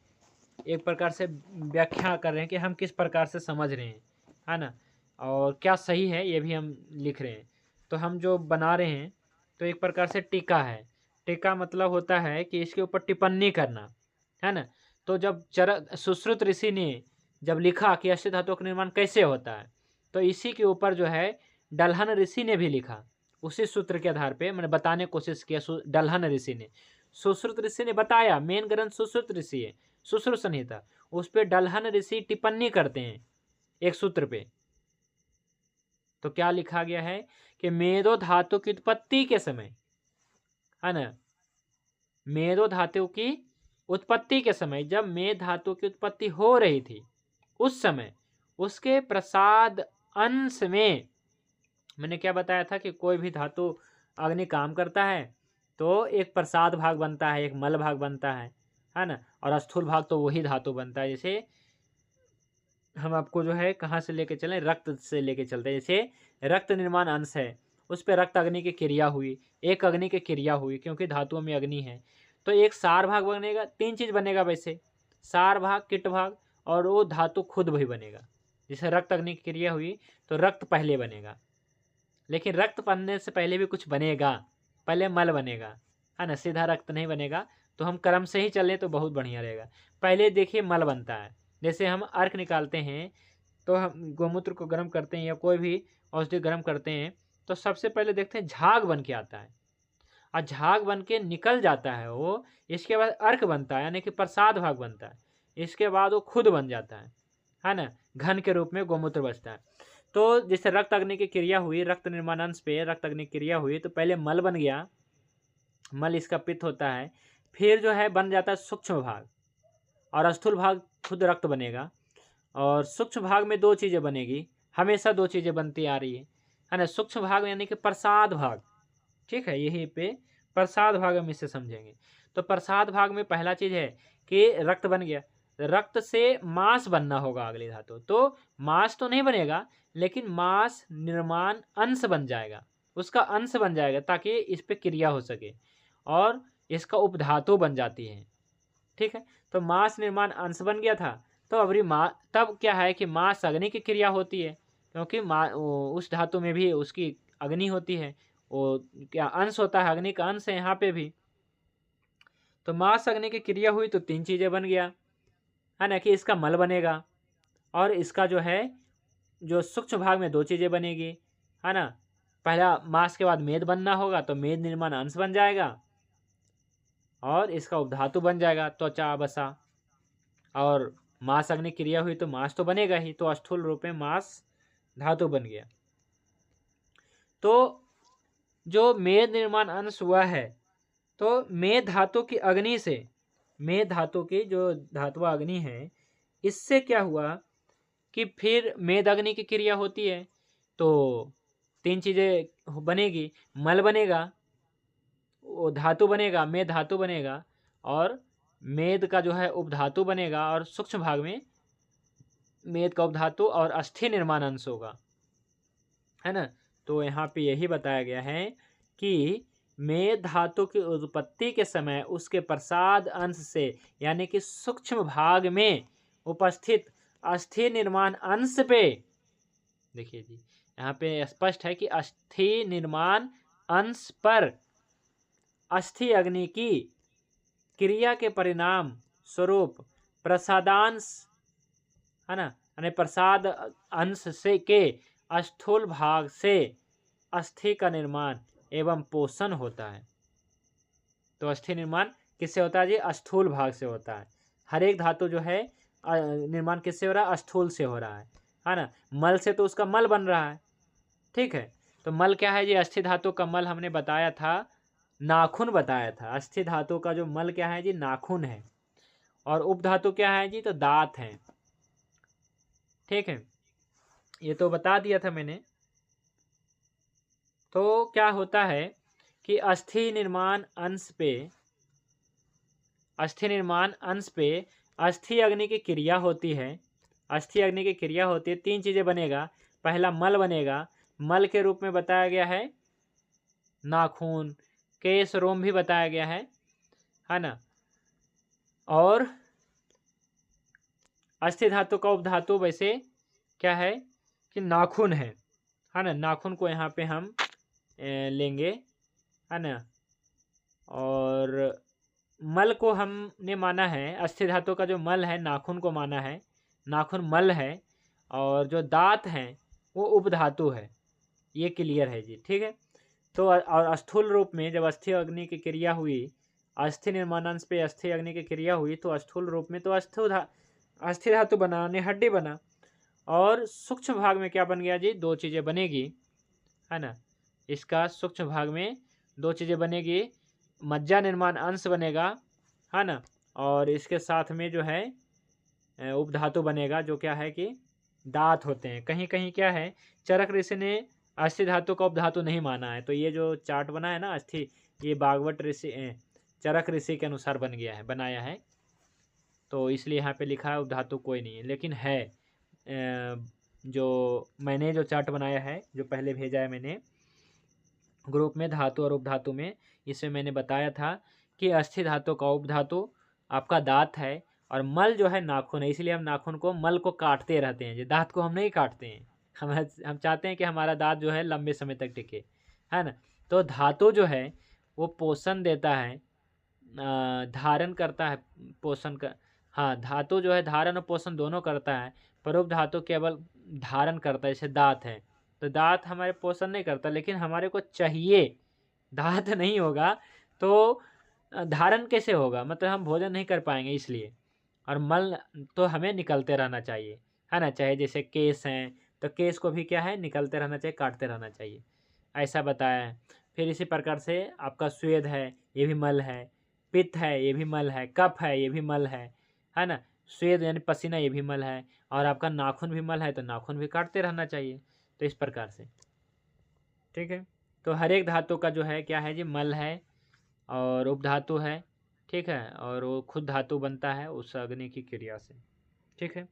एक प्रकार से व्याख्या कर रहे हैं कि हम किस प्रकार से समझ रहे हैं, है ना, और क्या सही है ये भी हम लिख रहे हैं। तो हम जो बना रहे हैं तो एक प्रकार से टीका है। टीका मतलब होता है कि इसके ऊपर टिप्पणी करना, है ना। तो जब सुश्रुत ऋषि ने जब लिखा कि अस्थि धातु का निर्माण कैसे होता है, तो इसी के ऊपर जो है डल्हन ऋषि ने भी लिखा। उसी सूत्र के आधार पे मैंने बताने की कोशिश किया। डल्हन ऋषि ने, सुश्रुत ऋषि ने बताया, मेन ग्रंथ सुश्रुत ऋषि है, सुश्रुत संहिता, उस पे डल्हन ऋषि टिप्पणी करते हैं एक सूत्र पे। तो क्या लिखा गया है कि मेदो धातु की उत्पत्ति के समय, है ना, मेदो धातु की उत्पत्ति के समय, जब मेद धातु की उत्पत्ति हो रही थी, उस समय उसके प्रसाद अंश में, मैंने क्या बताया था कि कोई भी धातु अग्नि काम करता है तो एक प्रसाद भाग बनता है, एक मल भाग बनता है ना, और स्थूल भाग तो वही धातु बनता है। जैसे हम आपको जो है कहाँ से लेके चलें, रक्त से लेके चलते हैं। जैसे रक्त निर्माण अंश है, उस पर रक्त अग्नि की क्रिया हुई, एक अग्नि की क्रिया हुई, क्योंकि धातुओं में अग्नि है, तो एक सार भाग बनेगा। तीन चीज बनेगा वैसे, सार भाग, किट भाग, और वो धातु खुद भी बनेगा। जैसे रक्त अग्नि की क्रिया हुई तो रक्त पहले बनेगा, लेकिन रक्त बनने से पहले भी कुछ बनेगा, पहले मल बनेगा, है ना, सीधा रक्त नहीं बनेगा। तो हम क्रम से ही चलें तो बहुत बढ़िया रहेगा। पहले देखिए मल बनता है, जैसे हम अर्क निकालते हैं तो हम गोमूत्र को गर्म करते हैं या कोई भी औषधि गर्म करते हैं, तो सबसे पहले देखते हैं झाग बन के आता है, और झाग बन के निकल जाता है वो। इसके बाद अर्क बनता है, यानी कि प्रसाद भाग बनता है। इसके बाद वो खुद बन जाता है ना, घन के रूप में गोमूत्र बचता है। तो जैसे रक्त अग्नि की क्रिया हुई, रक्त निर्माण अंश पे रक्त अग्नि की क्रिया हुई, तो पहले मल बन गया, मल इसका पित्त होता है, फिर जो है बन जाता है सूक्ष्म भाग, और स्थूल भाग खुद रक्त बनेगा। और सूक्ष्म भाग में दो चीज़ें बनेगी, हमेशा दो चीज़ें बनती आ रही है ना। सूक्ष्म भाग यानी कि प्रसाद भाग, ठीक है, यही पे प्रसाद भाग हम इसे समझेंगे। तो प्रसाद भाग में पहला चीज़ है कि रक्त बन गया, रक्त से मांस बनना होगा अगली धातु। तो मांस तो नहीं बनेगा, लेकिन मांस निर्माण अंश बन जाएगा, उसका अंश बन जाएगा, ताकि इस पे क्रिया हो सके, और इसका उपधातु बन जाती है। ठीक है, तो मांस निर्माण अंश बन गया था। तो अबरी तब क्या है कि मांस अग्नि की क्रिया होती है, क्योंकि उस धातु में भी उसकी अग्नि होती है, वो क्या अंश होता है, अग्नि का अंश है यहाँ पे भी। तो मांस अग्नि की क्रिया हुई तो तीन चीजें बन गया, है ना, कि इसका मल बनेगा, और इसका जो है जो सूक्ष्म भाग में दो चीजें बनेगी, है ना। पहला मांस के बाद मेद बनना होगा, तो मेद निर्माण अंश बन जाएगा, और इसका उपधातु बन जाएगा त्वचा वसा। और मांस अग्नि क्रिया हुई तो मांस तो बनेगा ही, तो स्थूल रूप में मांस धातु बन गया। तो जो मेद निर्माण अंश हुआ है, तो मेद धातु की अग्नि से, मेद धातु की जो धातु अग्नि है, इससे क्या हुआ कि फिर मेद अग्नि की क्रिया होती है, तो तीन चीजें बनेगी, मल बनेगा, धातु बनेगा, मेद धातु बनेगा, और मेद का जो है उपधातु बनेगा, और सूक्ष्म भाग में मेद का उपधातु और अस्थि निर्माण अंश होगा, है ना। तो यहाँ पे यही बताया गया है कि मेद धातु की उत्पत्ति के समय उसके प्रसाद अंश से, यानी कि सूक्ष्म भाग में उपस्थित अस्थि निर्माण अंश पे, देखिए जी यहाँ पे स्पष्ट है कि अस्थि निर्माण अंश पर अस्थि अग्नि की क्रिया के परिणाम स्वरूप प्रसादांश, है ना, यानी प्रसाद अंश से के स्थूल भाग से अस्थि का निर्माण एवं पोषण होता है। तो अस्थि निर्माण किससे होता है जी? स्थूल भाग से होता है। हर एक धातु जो है निर्माण किससे हो रहा है? स्थूल से हो रहा है ना। मल से तो उसका मल बन रहा है, ठीक है। तो मल क्या है जी? अस्थि धातु का मल हमने बताया था, नाखून बताया था। अस्थि धातु का जो मल क्या है जी? नाखून है। और उपधातु क्या है जी? तो दांत है, ठीक है। ये तो बता दिया था मैंने। तो क्या होता है कि अस्थि निर्माण अंश पे अस्थि अग्नि की क्रिया होती है। अस्थि अग्नि की क्रिया होती है, तीन चीजें बनेगा। पहला मल बनेगा, मल के रूप में बताया गया है नाखून, केश, रोम भी बताया गया है ना। और अस्थि धातु का उपधातु वैसे क्या है कि नाखून है ना। नाखून को यहाँ पे हम लेंगे, है ना। और मल को हमने माना है, अस्थि धातु का जो मल है नाखून को माना है, नाखून मल है। और जो दांत हैं वो उपधातु है। ये क्लियर है जी, ठीक है। तो और स्थूल रूप में जब अस्थि अग्नि की क्रिया हुई, अस्थि निर्माणांश पे अस्थि अग्नि की क्रिया हुई, तो स्थूल रूप में तो अस्थि धातु बना, यानी हड्डी बना। और सूक्ष्म भाग में क्या बन गया जी? दो चीजें बनेगी, है ना। इसका सूक्ष्म भाग में दो चीजें बनेगी, मज्जा निर्माण अंश बनेगा, है ना। और इसके साथ में जो है उपधातु बनेगा, जो क्या है कि दांत होते हैं। कहीं कहीं क्या है, चरक ऋषि ने अस्थि धातु का उपधातु नहीं माना है। तो ये जो चार्ट बना है ना अस्थि, ये बागवट ऋषि चरक ऋषि के अनुसार बन गया है, बनाया है। तो इसलिए यहाँ पे लिखा है उपधातु कोई नहीं है, लेकिन है जो मैंने जो चार्ट बनाया है, जो पहले भेजा है मैंने ग्रुप में, धातु और उपधातु में, इसमें मैंने बताया था कि अस्थि धातु का उपधातु आपका दांत है, और मल जो है नाखून है। इसलिए हम नाखून को, मल को काटते रहते हैं, दांत को हम नहीं काटते हैं। हम चाहते हैं कि हमारा दांत जो है लंबे समय तक टिके, है ना। तो धातु जो है वो पोषण देता है, धारण करता है, पोषण का, हाँ, धातु जो है धारण और पोषण दोनों करता है, पर उपधातु केवल धारण करता है। जैसे दांत है, तो दांत हमारे पोषण नहीं करता, लेकिन हमारे को चाहिए। दांत नहीं होगा तो धारण कैसे होगा? मतलब हम भोजन नहीं कर पाएंगे, इसलिए। और मल तो हमें निकलते रहना चाहिए, है ना। चाहे जैसे केस हैं, तो केस को भी क्या है, निकलते रहना चाहिए, काटते रहना चाहिए, ऐसा बताया है। फिर इसी प्रकार से आपका स्वेद है, ये भी मल है। पित्त है, ये भी मल है। कफ है, ये भी मल है ना। स्वेद यानी पसीना, ये भी मल है। और आपका नाखून भी मल है, तो नाखून भी काटते रहना चाहिए। तो इस प्रकार से, ठीक है। तो हर एक धातु का जो है क्या है जी? मल है और उपधातु है, ठीक है। और वो खुद धातु बनता है उस अग्नि की क्रिया से, ठीक है।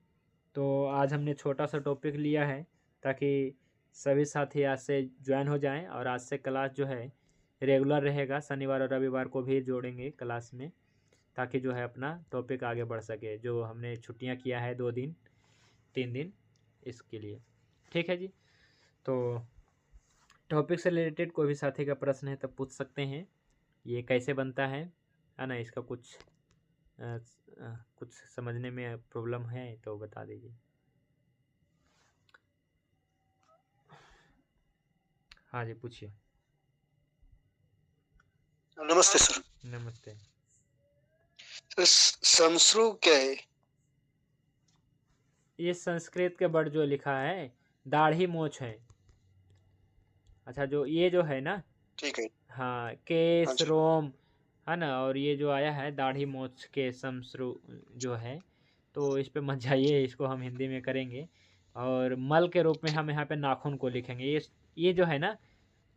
तो आज हमने छोटा सा टॉपिक लिया है ताकि सभी साथी आज से ज्वाइन हो जाएं। और आज से क्लास जो है रेगुलर रहेगा, शनिवार और रविवार को भी जोड़ेंगे क्लास में, ताकि जो है अपना टॉपिक आगे बढ़ सके। जो हमने छुट्टियां किया है 2 दिन 3 दिन, इसके लिए, ठीक है जी। तो टॉपिक से रिलेटेड कोई भी साथी का प्रश्न है तो पूछ सकते हैं। ये कैसे बनता है ना, इसका कुछ समझने में प्रॉब्लम है तो बता दीजिए। हाँ जी, पूछिए। नमस्ते सर। नमस्ते। समश्रु क्या है? ये संस्कृत के वर्ड जो लिखा है, दाढ़ी मोछ है। अच्छा, जो ये जो है ना, ठीक है। हाँ, केस, हाँ जी। रोम, है ना। और ये जो आया है दाढ़ी मोछ के समश्रु जो है, तो इस पे मत जाइए, इसको हम हिंदी में करेंगे। और मल के रूप में हम यहाँ पे नाखून को लिखेंगे। ये जो है ना,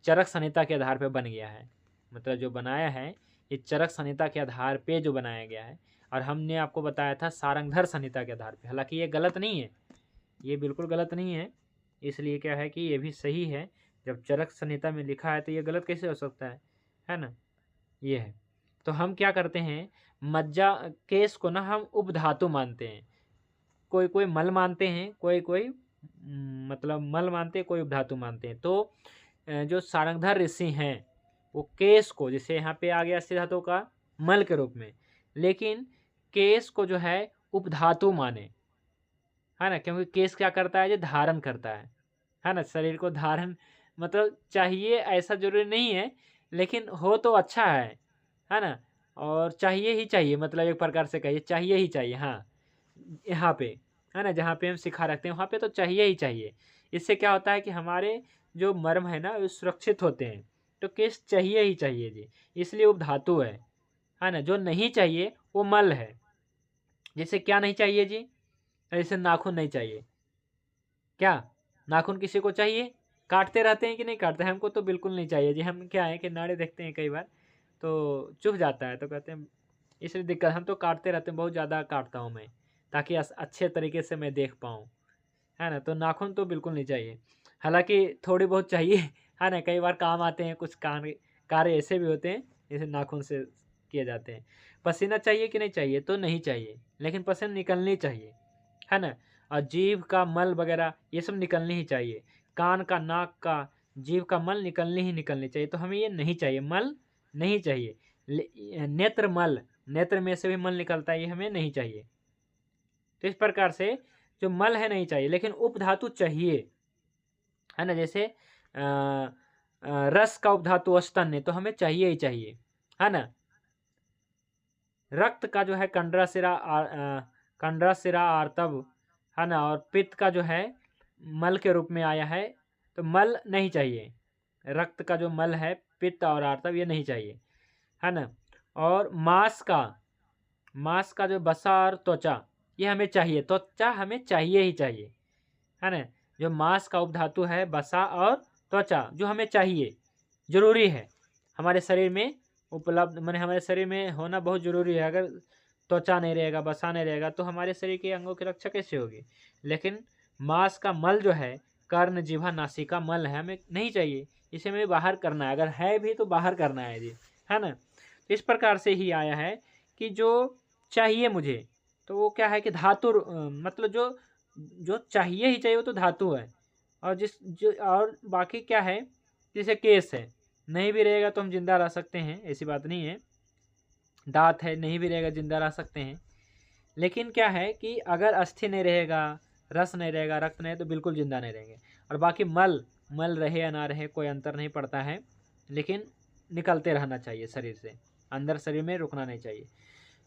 चरक संहिता के आधार पे बन गया है। मतलब जो बनाया है ये चरक संहिता के आधार पे जो बनाया गया है, और हमने आपको बताया था सारंगधर संहिता के आधार पे। हालांकि ये गलत नहीं है, ये बिल्कुल गलत नहीं है। इसलिए क्या है कि ये भी सही है। जब चरक संहिता में लिखा है तो ये गलत कैसे हो सकता है ना। ये है। तो हम क्या करते हैं, मज्जा केस को ना हम उपधातु मानते हैं। कोई कोई मल मानते हैं, कोई कोई मतलब मल मानते हैं, कोई उपधातु मानते हैं। तो जो सारंगधर ऋषि हैं वो केस को, जैसे यहाँ पे आ गया अस्थिर धातु का मल के रूप में, लेकिन केस को जो है उपधातु माने, है ना। क्योंकि केस क्या करता है, जो धारण करता है ना। शरीर को धारण मतलब चाहिए ऐसा जरूरी नहीं है, लेकिन हो तो अच्छा है ना। और चाहिए ही चाहिए, मतलब एक प्रकार से कहिए चाहिए ही चाहिए। हाँ, यहाँ पे है ना, जहाँ पे हम सिखा रखते हैं वहाँ पे तो चाहिए ही चाहिए। इससे क्या होता है कि हमारे जो मर्म है ना वो सुरक्षित होते हैं। तो केस चाहिए ही चाहिए जी, इसलिए उपधातु है ना। जो नहीं चाहिए वो मल है। जैसे क्या नहीं चाहिए जी, जैसे नाखून नहीं चाहिए। क्या नाखून किसी को चाहिए? काटते रहते हैं कि नहीं काटते? हमको तो बिल्कुल नहीं चाहिए जी। हम क्या है कि नाड़े देखते हैं कई बार तो चुभ जाता है, तो कहते हैं इसलिए दिक्कत। हम तो काटते रहते हैं, बहुत ज़्यादा काटता हूँ मैं, ताकि अच्छे तरीके से मैं देख पाऊँ, है ना। तो नाखून तो बिल्कुल नहीं चाहिए। हालांकि थोड़ी बहुत चाहिए, है ना। कई बार काम आते हैं, कुछ कार्य ऐसे भी होते हैं जैसे नाखून से किए जाते हैं। पसीना चाहिए कि नहीं चाहिए? तो नहीं चाहिए, लेकिन पसीना निकलनी चाहिए, है ना। और जीभ का मल वगैरह ये सब निकलनी ही चाहिए। कान का, नाक का, जीभ का मल निकलनी चाहिए। तो हमें ये नहीं चाहिए, मल नहीं चाहिए। नेत्र मल, नेत्र में से भी मल निकलता है, ये हमें नहीं चाहिए। तो इस प्रकार से जो मल है नहीं चाहिए, लेकिन उपधातु चाहिए, है ना। जैसे रस का उपधातु स्तन्य, तो हमें चाहिए ही चाहिए, है ना। रक्त का जो है कंडरा सिरा आर्तव, है ना। और पित्त का जो है मल के रूप में आया है, तो मल नहीं चाहिए। रक्त का जो मल है, पित्त और आर्तव, ये नहीं चाहिए, है ना। और मांस का जो बसा और त्वचा, ये हमें चाहिए। त्वचा हमें चाहिए ही चाहिए, है ना। जो मांस का उपधातु है बसा और त्वचा, जो हमें चाहिए, जरूरी है हमारे शरीर में उपलब्ध, माने हमारे शरीर में होना बहुत जरूरी है। अगर त्वचा नहीं रहेगा, बसा नहीं रहेगा, तो हमारे शरीर के अंगों की रक्षा कैसे होगी। लेकिन मांस का मल जो है, कर्ण जिह्वा नासिका मल है, हमें नहीं चाहिए। इसे हमें बाहर करना है, अगर है भी तो बाहर करना है जी, है ना। इस प्रकार से ही आया है कि जो चाहिए मुझे, तो वो क्या है कि धातु, मतलब जो जो चाहिए ही चाहिए वो तो धातु है। और और बाकी क्या है, जैसे केस है, नहीं भी रहेगा तो हम जिंदा रह सकते हैं, ऐसी बात नहीं है। दांत है, नहीं भी रहेगा जिंदा रह सकते हैं। लेकिन क्या है कि अगर अस्थि नहीं रहेगा, रस नहीं रहेगा, रक्त नहीं, तो बिल्कुल जिंदा नहीं रहेंगे। और बाकी मल रहे या ना रहे कोई अंतर नहीं पड़ता है, लेकिन निकलते रहना चाहिए शरीर से, अंदर शरीर में रुकना नहीं चाहिए।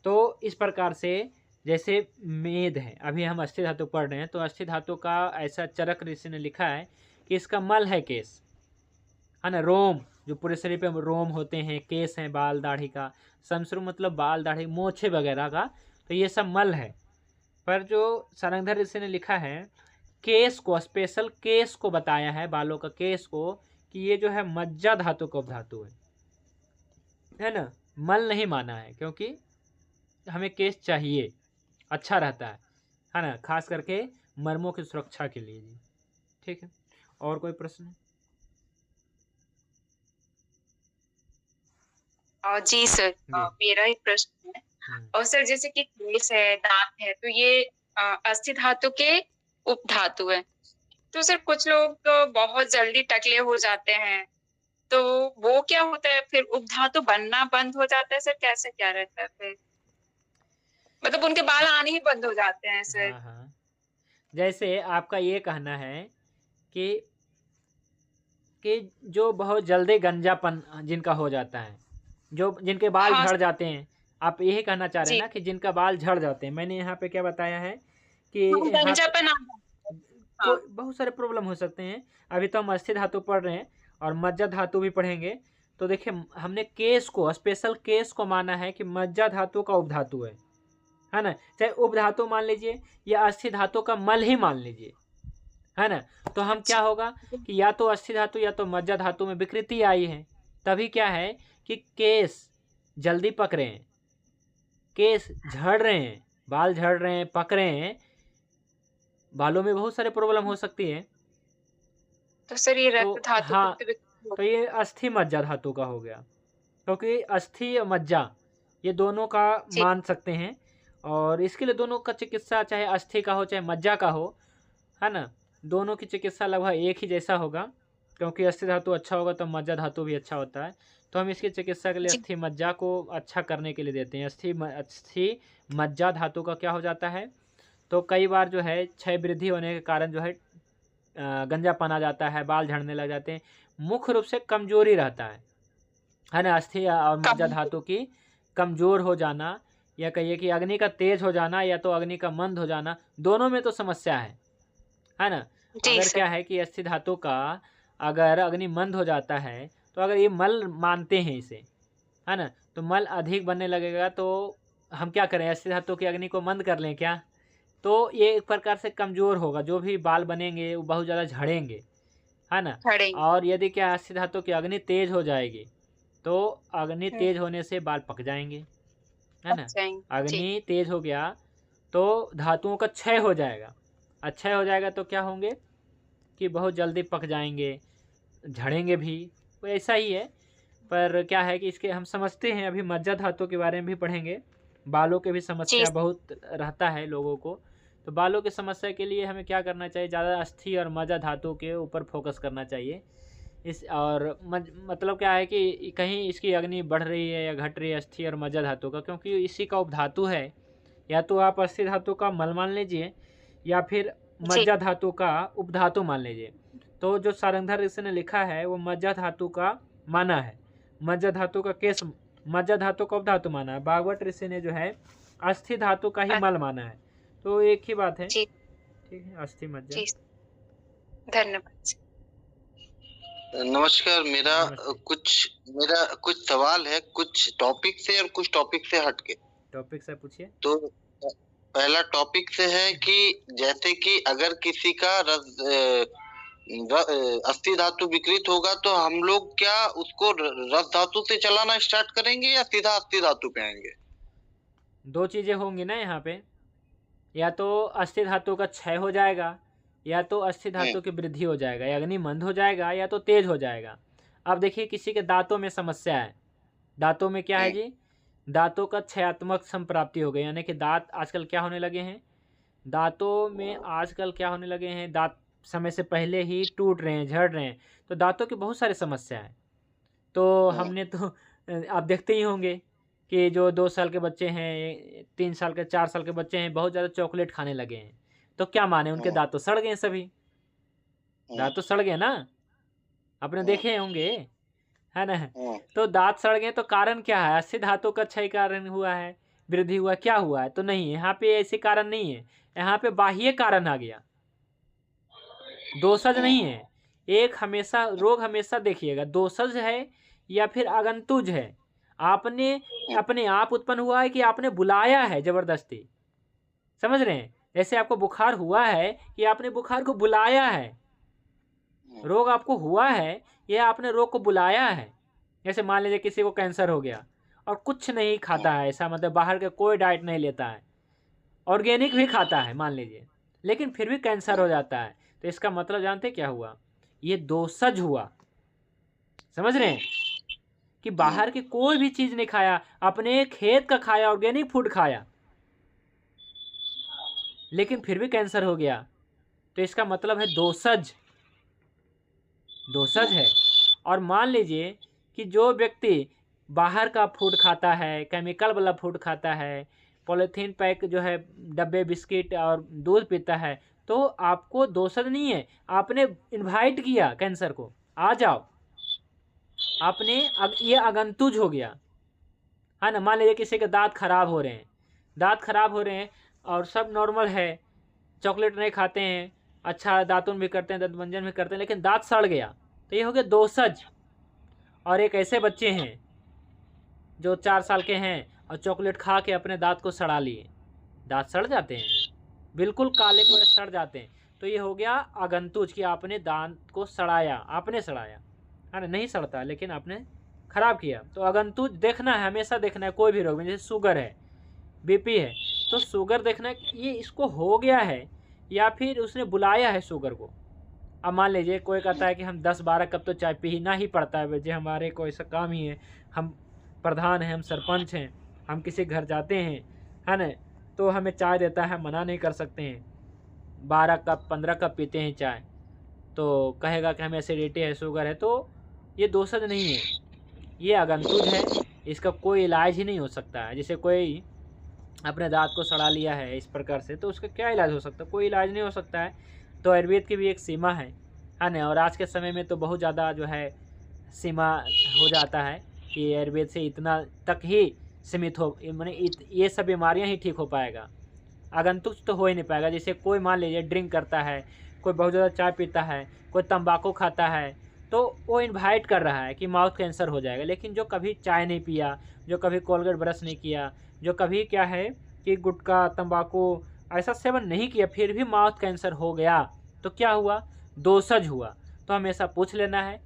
तो इस प्रकार से जैसे मेद है, अभी हम अस्थि धातु पढ़ रहे हैं, तो अस्थि धातु का ऐसा चरक ऋषि ने लिखा है कि इसका मल है केस, है ना। रोम, जो पूरे शरीर पे रोम होते हैं, केस हैं बाल दाढ़ी का, समश्रु मतलब बाल दाढ़ी मोछे वगैरह का, तो ये सब मल है। पर जो सारंगधर ऋषि ने लिखा है, केस को, स्पेशल केस को बताया है, बालों का केस को, कि ये जो है मज्जा धातु का उपधातु है ना। मल नहीं माना है, क्योंकि हमें केस चाहिए, अच्छा रहता है ना, खास करके मर्मों की सुरक्षा के लिए जी। ठीक है, और कोई प्रश्न? जी सर, मेरा एक प्रश्न है। और सर जैसे कि केस है, दांत है, तो ये अस्थि धातु के उपधातु है। तो सर कुछ लोग तो बहुत जल्दी टकले हो जाते हैं, तो वो क्या होता है फिर, उपधातु बनना बंद हो जाता है सर? कैसे क्या रहता है फिर, मतलब उनके बाल आने ही बंद हो जाते हैं सर? हाँ हाँ, जैसे आपका ये कहना है कि जो बहुत जल्दी गंजापन जिनका हो जाता है, जो जिनके बाल झड़ जाते हैं, आप यही कहना चाह रहे हैं ना कि जिनका बाल झड़ जाते हैं। मैंने यहाँ पे क्या बताया है कि गंजापन बहुत सारे प्रॉब्लम हो सकते हैं। अभी तो हम अस्थि धातु पढ़ रहे हैं और मज्जा धातु भी पढ़ेंगे। तो देखिए, हमने केस को, स्पेशल केस को माना है कि मज्जा धातु का उपधातु है ना। चाहे उपधातु मान लीजिए या अस्थि धातु का मल ही मान लीजिए, है ना। तो हम क्या होगा कि या तो अस्थि धातु या तो मज्जा धातु में विकृति आई है, तभी क्या है कि केस जल्दी पक रहे हैं, केस झड़ रहे हैं, बाल झड़ रहे हैं, पक रहे हैं, बालों में बहुत सारे प्रॉब्लम हो सकती है। तो सर ये तो रक्त धातु हाँ, पित्त तो ये अस्थि मज्जा धातु का हो गया, क्योंकि अस्थि और मज्जा ये दोनों का जी मान सकते हैं। और इसके लिए दोनों का चिकित्सा, चाहे अस्थि का हो चाहे मज्जा का हो, है ना, दोनों की चिकित्सा लगभग एक ही जैसा होगा, क्योंकि अस्थि धातु अच्छा होगा तो मज्जा धातु भी अच्छा होता है। तो हम इसकी चिकित्सा के लिए जी अस्थि मज्जा को अच्छा करने के लिए देते हैं। अस्थि मज्जा धातु का क्या हो जाता है, तो कई बार जो है क्षय वृद्धि होने के कारण जो है गंजापन आ जाता है, बाल झड़ने लग जाते हैं, मुख्य रूप से कमजोरी रहता है ना। अस्थि और मज्जा धातु की कमजोर हो जाना, या कहिए कि अग्नि का तेज हो जाना या तो अग्नि का मंद हो जाना, दोनों में तो समस्या है ना। जी अगर सर क्या है कि अस्थि धातु का अगर अग्नि मंद हो जाता है, तो अगर ये मल मानते हैं इसे, है ना, तो मल अधिक बनने लगेगा, तो हम क्या करें, अस्थि धातु की अग्नि को मंद कर लें क्या, तो ये एक प्रकार से कमज़ोर होगा, जो भी बाल बनेंगे वो बहुत ज़्यादा झड़ेंगे, है ना। झड़ेंगे और यदि क्या अस्थि धातु की अग्नि तेज हो जाएगी, तो अग्नि हम्म, तेज होने से बाल पक जाएंगे, है ना। अच्छा जी अग्नि तेज हो गया तो धातुओं का क्षय हो जाएगा, क्षय हो जाएगा तो क्या होंगे कि बहुत जल्दी पक जाएंगे, झड़ेंगे भी, तो ऐसा ही है। पर क्या है कि इसके हम समझते हैं, अभी मज्जा धातु के बारे में भी पढ़ेंगे। बालों के भी जी समस्या बहुत रहता है लोगों को, तो बालों की समस्या के लिए हमें क्या करना चाहिए, ज़्यादा अस्थि और मज्जा धातु के ऊपर फोकस करना चाहिए। इस और मतलब क्या है कि कहीं इसकी अग्नि बढ़ रही है या घट रही है अस्थि और मज्जा धातु का, क्योंकि इसी का उपधातु है। या तो आप अस्थि धातु का मल मान लीजिए, या फिर जी मज्जा धातु का उपधातु मान लीजिए। तो जो सारंगधर ऋषि ने लिखा है वो मज्जा धातु का माना है, मज्जा धातु का केस, मज्जा धातु का उपधातु माना है। भागवत ऋषि ने जो है अस्थि धातु का ही मल माना है, तो एक ही बात है। जी ठीक है, अस्थि मज्जा। जी धन्यवाद। नमस्कार। नमस्ते। मेरा कुछ सवाल है, कुछ टॉपिक से और कुछ टॉपिक से हटके। टॉपिक से पूछिए। तो पहला टॉपिक से है कि जैसे कि अगर किसी का अस्थि धातु विकृत होगा तो हम लोग क्या उसको रस धातु से चलाना स्टार्ट करेंगे या सीधा अस्थि धातु पे आएंगे? दो चीज़ें होंगी ना यहाँ पे, या तो अस्थि धातु का क्षय हो जाएगा, या तो अस्थि धातु की वृद्धि हो जाएगा, या अग्नि मंद हो जाएगा या तो तेज हो जाएगा। अब देखिए किसी के दांतों में समस्या है, दांतों में क्या है जी, दांतों का क्षयात्मक संप्राप्ति हो गई, यानी कि दांत आजकल क्या होने लगे हैं, दांतों में आजकल क्या होने लगे हैं, दांत समय से पहले ही टूट रहे हैं, झड़ रहे हैं। तो दांतों की बहुत सारी समस्या है। तो हमने तो आप देखते ही होंगे कि जो 2 साल के बच्चे हैं, 3 साल के, 4 साल के बच्चे हैं, बहुत ज़्यादा चॉकलेट खाने लगे हैं। तो क्या माने, उनके दांत तो सड़ गए सभी, दांत तो सड़ गए ना, आपने देखे होंगे, है ना। तो दांत सड़ गए तो कारण क्या है, अस्थि धातु का क्षय कारण हुआ है, वृद्धि हुआ, क्या हुआ है, तो नहीं, यहाँ पे ऐसे कारण नहीं है, यहाँ पे बाह्य कारण आ गया, दोषज नहीं है। एक हमेशा रोग हमेशा देखिएगा दोषज है या फिर आगंतुज है, आपने अपने आप उत्पन्न हुआ है कि आपने बुलाया है जबरदस्ती, समझ रहे हैं। जैसे आपको बुखार हुआ है कि आपने बुखार को बुलाया है, रोग आपको हुआ है ये आपने रोग को बुलाया है। जैसे मान लीजिए किसी को कैंसर हो गया और कुछ नहीं खाता है, ऐसा मतलब बाहर का कोई डाइट नहीं लेता है, ऑर्गेनिक भी खाता है मान लीजिए, लेकिन फिर भी कैंसर हो जाता है, तो इसका मतलब जानते क्या हुआ, ये दोषज हुआ, समझ रहे हैं, कि बाहर की कोई भी चीज नहीं खाया, अपने खेत का खाया, ऑर्गेनिक फूड खाया, लेकिन फिर भी कैंसर हो गया, तो इसका मतलब है दोषज, दोषज है। और मान लीजिए कि जो व्यक्ति बाहर का फूड खाता है, केमिकल वाला फूड खाता है, पॉलीथीन पैक जो है डब्बे बिस्किट और दूध पीता है, तो आपको दोषज नहीं है, आपने इनवाइट किया कैंसर को, आ जाओ, आपने ये आगंतुज हो गया, है ना। मान लीजिए किसी के दांत खराब हो रहे हैं, दांत खराब हो रहे हैं और सब नॉर्मल है, चॉकलेट नहीं खाते हैं, अच्छा दातुन भी करते हैं, दंतमंजन भी करते हैं, लेकिन दांत सड़ गया, तो ये हो गया दोषज। और एक ऐसे बच्चे हैं जो 4 साल के हैं और चॉकलेट खा के अपने दांत को सड़ा लिए, दांत सड़ जाते हैं, बिल्कुल काले पूरे सड़ जाते हैं, तो ये हो गया आगंतुज कि आपने दांत को सड़ाया, आपने सड़ाया, है ना, नहीं सड़ता लेकिन आपने खराब किया। तो अगंतुज देखना है, हमेशा देखना है कोई भी रोग में, जैसे शुगर है, बीपी है, तो शुगर देखना है कि ये इसको हो गया है या फिर उसने बुलाया है शुगर को। अब मान लीजिए कोई कहता है कि हम 10-12 कप तो चाय पीना ही पड़ता है, जो हमारे को ऐसा काम ही है, हम प्रधान हैं, हम सरपंच हैं, हम किसी घर जाते हैं, है ना, तो हमें चाय देता है, मना नहीं कर सकते हैं। 12 कप 15 कप पीते हैं चाय, तो कहेगा कि हमें एसिडिटी है, शुगर है, तो ये दोषज नहीं है, ये आगंतुज है, इसका कोई इलाज ही नहीं हो सकता है। जैसे कोई अपने दांत को सड़ा लिया है इस प्रकार से, तो उसका क्या इलाज हो सकता है? कोई इलाज नहीं हो सकता है। तो आयुर्वेद की भी एक सीमा है ना। और आज के समय में तो बहुत ज़्यादा जो है सीमा हो जाता है कि आयुर्वेद से इतना तक ही सीमित हो, माने ये सब बीमारियां ही ठीक हो पाएगा, आगंतुक तो हो ही नहीं पाएगा। जैसे कोई मान लीजिए ड्रिंक करता है, कोई बहुत ज़्यादा चाय पीता है, कोई तंबाकू खाता है, तो वो इनवाइट कर रहा है कि माउथ कैंसर हो जाएगा। लेकिन जो कभी चाय नहीं पिया, जो कभी कोलगेट ब्रश नहीं किया, जो कभी क्या है कि गुटखा तंबाकू ऐसा सेवन नहीं किया, फिर भी माउथ कैंसर हो गया, तो क्या हुआ? दोषज हुआ। तो हमेशा पूछ लेना है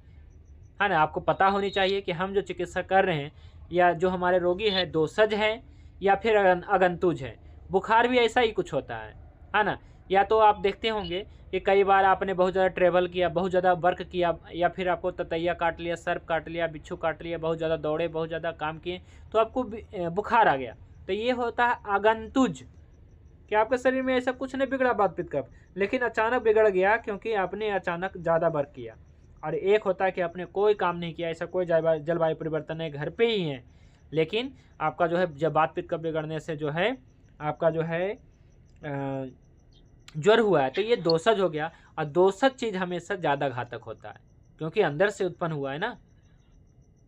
ना। आपको पता होनी चाहिए कि हम जो चिकित्सा कर रहे हैं या जो हमारे रोगी है दोषज है या फिर अगंतुज है। बुखार भी ऐसा ही कुछ होता है ना। या तो आप देखते होंगे कि कई बार आपने बहुत ज़्यादा ट्रैवल किया, बहुत ज़्यादा वर्क किया, या फिर आपको ततैया काट लिया, सर्प काट लिया, बिच्छू काट लिया, बहुत ज़्यादा दौड़े, बहुत ज़्यादा काम किए, तो आपको बुखार आ गया। तो ये होता है आगंतुज, कि आपके शरीर में ऐसा कुछ नहीं बिगड़ा बात पित्त कफ, लेकिन अचानक बिगड़ गया क्योंकि आपने अचानक ज़्यादा वर्क किया। और एक होता है कि आपने कोई काम नहीं किया, ऐसा कोई जलवायु परिवर्तन है, घर पे ही है, लेकिन आपका जो है जब बात पित्त कफ बिगड़ने से जो है आपका जो है ज्वर हुआ है, तो ये दोषज हो गया। और दोषज चीज़ हमेशा ज़्यादा घातक होता है, क्योंकि अंदर से उत्पन्न हुआ है ना,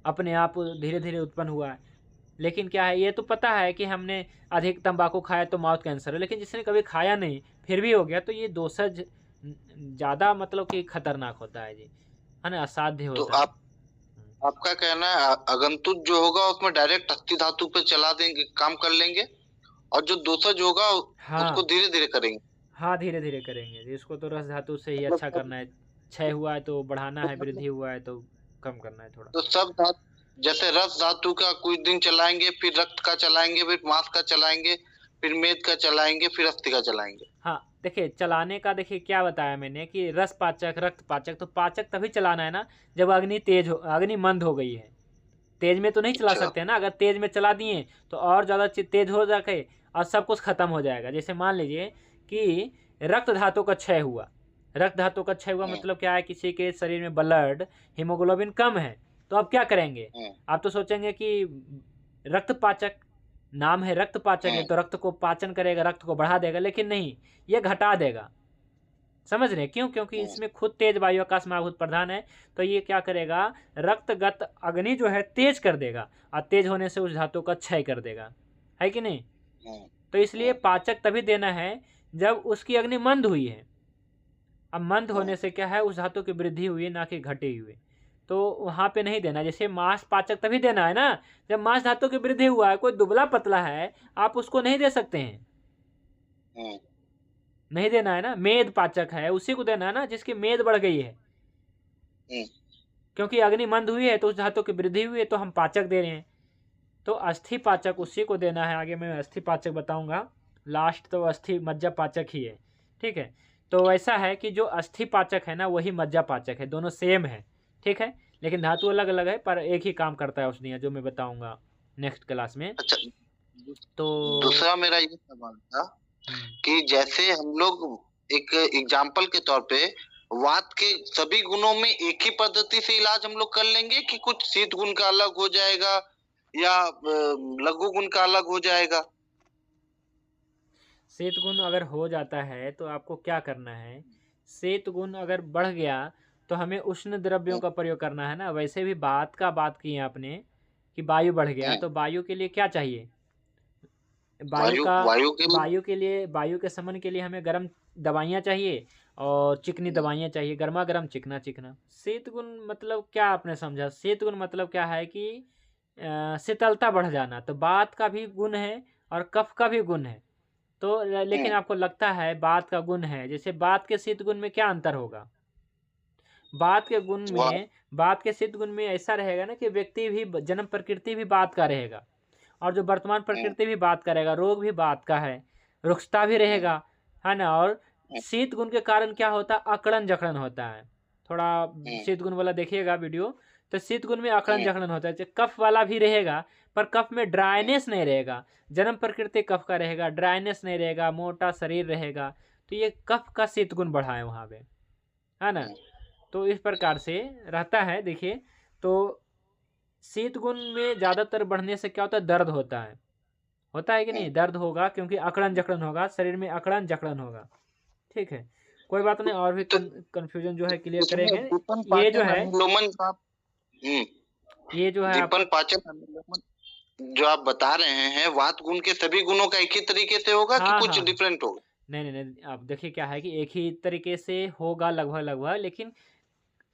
अपने आप धीरे धीरे उत्पन्न हुआ है। लेकिन क्या है, ये तो पता है कि हमने अधिक तंबाकू खाया तो माउथ कैंसर है, लेकिन जिसने कभी खाया नहीं फिर भी हो गया, तो ये दोषज ज़्यादा मतलब कि खतरनाक होता है जी, है ना, असाध्य होता है। आपका कहना है अगंतुज जो होगा उसमें डायरेक्ट अस्थि धातु पे चला देंगे, काम कर लेंगे, और जो दोषज होगा उसको धीरे धीरे करेंगे। हाँ, धीरे धीरे करेंगे। इसको तो रस धातु से ही अच्छा करना है, क्षय हुआ है तो बढ़ाना है, वृद्धि हुआ है तो कम करना है थोड़ा। तो सब धातु, जैसे रस धातु का कुछ दिन चलाएंगे, फिर रक्त का चलाएंगे, फिर मांस का चलाएंगे, फिर मेद का चलाएंगे, फिर अस्थि का चलाएंगे। हाँ, देखिए चलाने का, देखिए क्या बताया मैंने कि रस पाचक, रक्त पाचक, तो पाचक तभी चलाना है ना जब अग्नि तेज हो, अग्नि मंद हो गई है। तेज में तो नहीं चला सकते ना, अगर तेज में चला दिए तो और ज़्यादा तेज हो जाके और सब कुछ खत्म हो जाएगा। जैसे मान लीजिए कि रक्त धातु का क्षय हुआ, रक्त धातु का क्षय हुआ मतलब क्या है, किसी के शरीर में ब्लड हीमोग्लोबिन कम है, तो अब क्या करेंगे? आप तो सोचेंगे कि रक्त पाचक, नाम है रक्त पाचक है तो रक्त को पाचन करेगा, रक्त को बढ़ा देगा, लेकिन नहीं, ये घटा देगा। समझ रहे क्यों? क्योंकि इसमें खुद तेज वायु आकाश में आभूत प्रधान है, तो ये क्या करेगा, रक्तगत अग्नि जो है तेज कर देगा, और तेज होने से उस धातु का क्षय कर देगा, है कि नहीं? तो इसलिए पाचक तभी देना है जब उसकी अग्नि मंद हुई है। अब मंद होने से क्या है, उस धातु की वृद्धि हुई, ना कि घटी हुई, तो वहाँ पे नहीं देना। जैसे मांस पाचक तभी देना है ना जब मांस धातु की वृद्धि हुआ है। कोई दुबला पतला है, आप उसको नहीं दे सकते हैं, नहीं देना है ना। मेद पाचक है, उसी को देना है ना जिसकी मेद बढ़ गई है, क्योंकि अग्नि मंद हुई है तो उस धातु की वृद्धि हुई है, तो हम पाचक दे रहे हैं। तो अस्थि पाचक उसी को देना है। आगे मैं अस्थि पाचक बताऊंगा, लास्ट तो अस्थि मज्जा पाचक ही है, ठीक है। तो ऐसा है कि जो अस्थि पाचक है ना वही मज्जा पाचक है, दोनों सेम है, ठीक है, लेकिन धातु अलग अलग है, पर एक ही काम करता है उसने, जो मैं बताऊंगा नेक्स्ट क्लास में। अच्छा, तो दूसरा मेरा ये सवाल था कि जैसे हम लोग एक एग्जाम्पल के तौर पे वात के सभी गुणों में एक ही पद्धति से इलाज हम लोग कर लेंगे, कि कुछ शीत गुण का अलग हो जाएगा या लघु गुण का अलग हो जाएगा? शीत गुण अगर हो जाता है तो आपको क्या करना है, शीत गुण अगर बढ़ गया तो हमें उष्ण द्रव्यों का प्रयोग करना है ना। वैसे भी बात की आपने कि वायु बढ़ गया, तो वायु के लिए क्या चाहिए, वायु के लिए, वायु के शमन के लिए हमें गर्म दवाइयाँ चाहिए और चिकनी दवाइयाँ चाहिए, गर्मा गर्म चिकना चिकना। शीत गुण मतलब क्या आपने समझा? शीत गुण मतलब क्या है कि शीतलता बढ़ जाना, तो बात का भी गुण है और कफ का भी गुण है। तो लेकिन आपको लगता है बात का गुण है, जैसे बात के शीत गुण में क्या अंतर होगा? बात के गुण में, बात के सिद्ध गुण में ऐसा रहेगा ना कि व्यक्ति भी, जन्म प्रकृति भी बात का रहेगा, और जो वर्तमान प्रकृति भी बात का रहेगा, रोग भी बात का है, रुक्षता भी रहेगा, है ना। और शीत गुण के कारण क्या होता है, अकड़न जकड़न होता है। थोड़ा शीत गुण वाला देखिएगा वीडियो, तो शीत गुण में अकड़न जकड़न होता है। कफ वाला भी रहेगा, पर कफ में ड्राइनेस नहीं रहेगा। जन्म प्रकृति कफ का रहेगा, ड्राइनेस नहीं रहेगा, मोटा शरीर रहेगा। तो ये कफ का शीत गुण बढ़ा है वहाँ पे, है ना। तो इस प्रकार से रहता है। देखिए, तो शीत गुण में ज़्यादातर बढ़ने से क्या होता है, दर्द होता है कि नहीं, दर्द होगा, क्योंकि अकड़न जकड़न होगा, शरीर में अकड़न जकड़न होगा। ठीक है, कोई बात नहीं, और भी कंफ्यूजन जो है क्लियर करेंगे। ये जो है, ये जो है दीपन पाचन जो आप बता रहे हैं, वात गुण के सभी गुणों का एक ही तरीके से होगा कि कुछ डिफरेंट होगा? नहीं, आप देखिए क्या है कि एक ही तरीके से होगा लगभग, लेकिन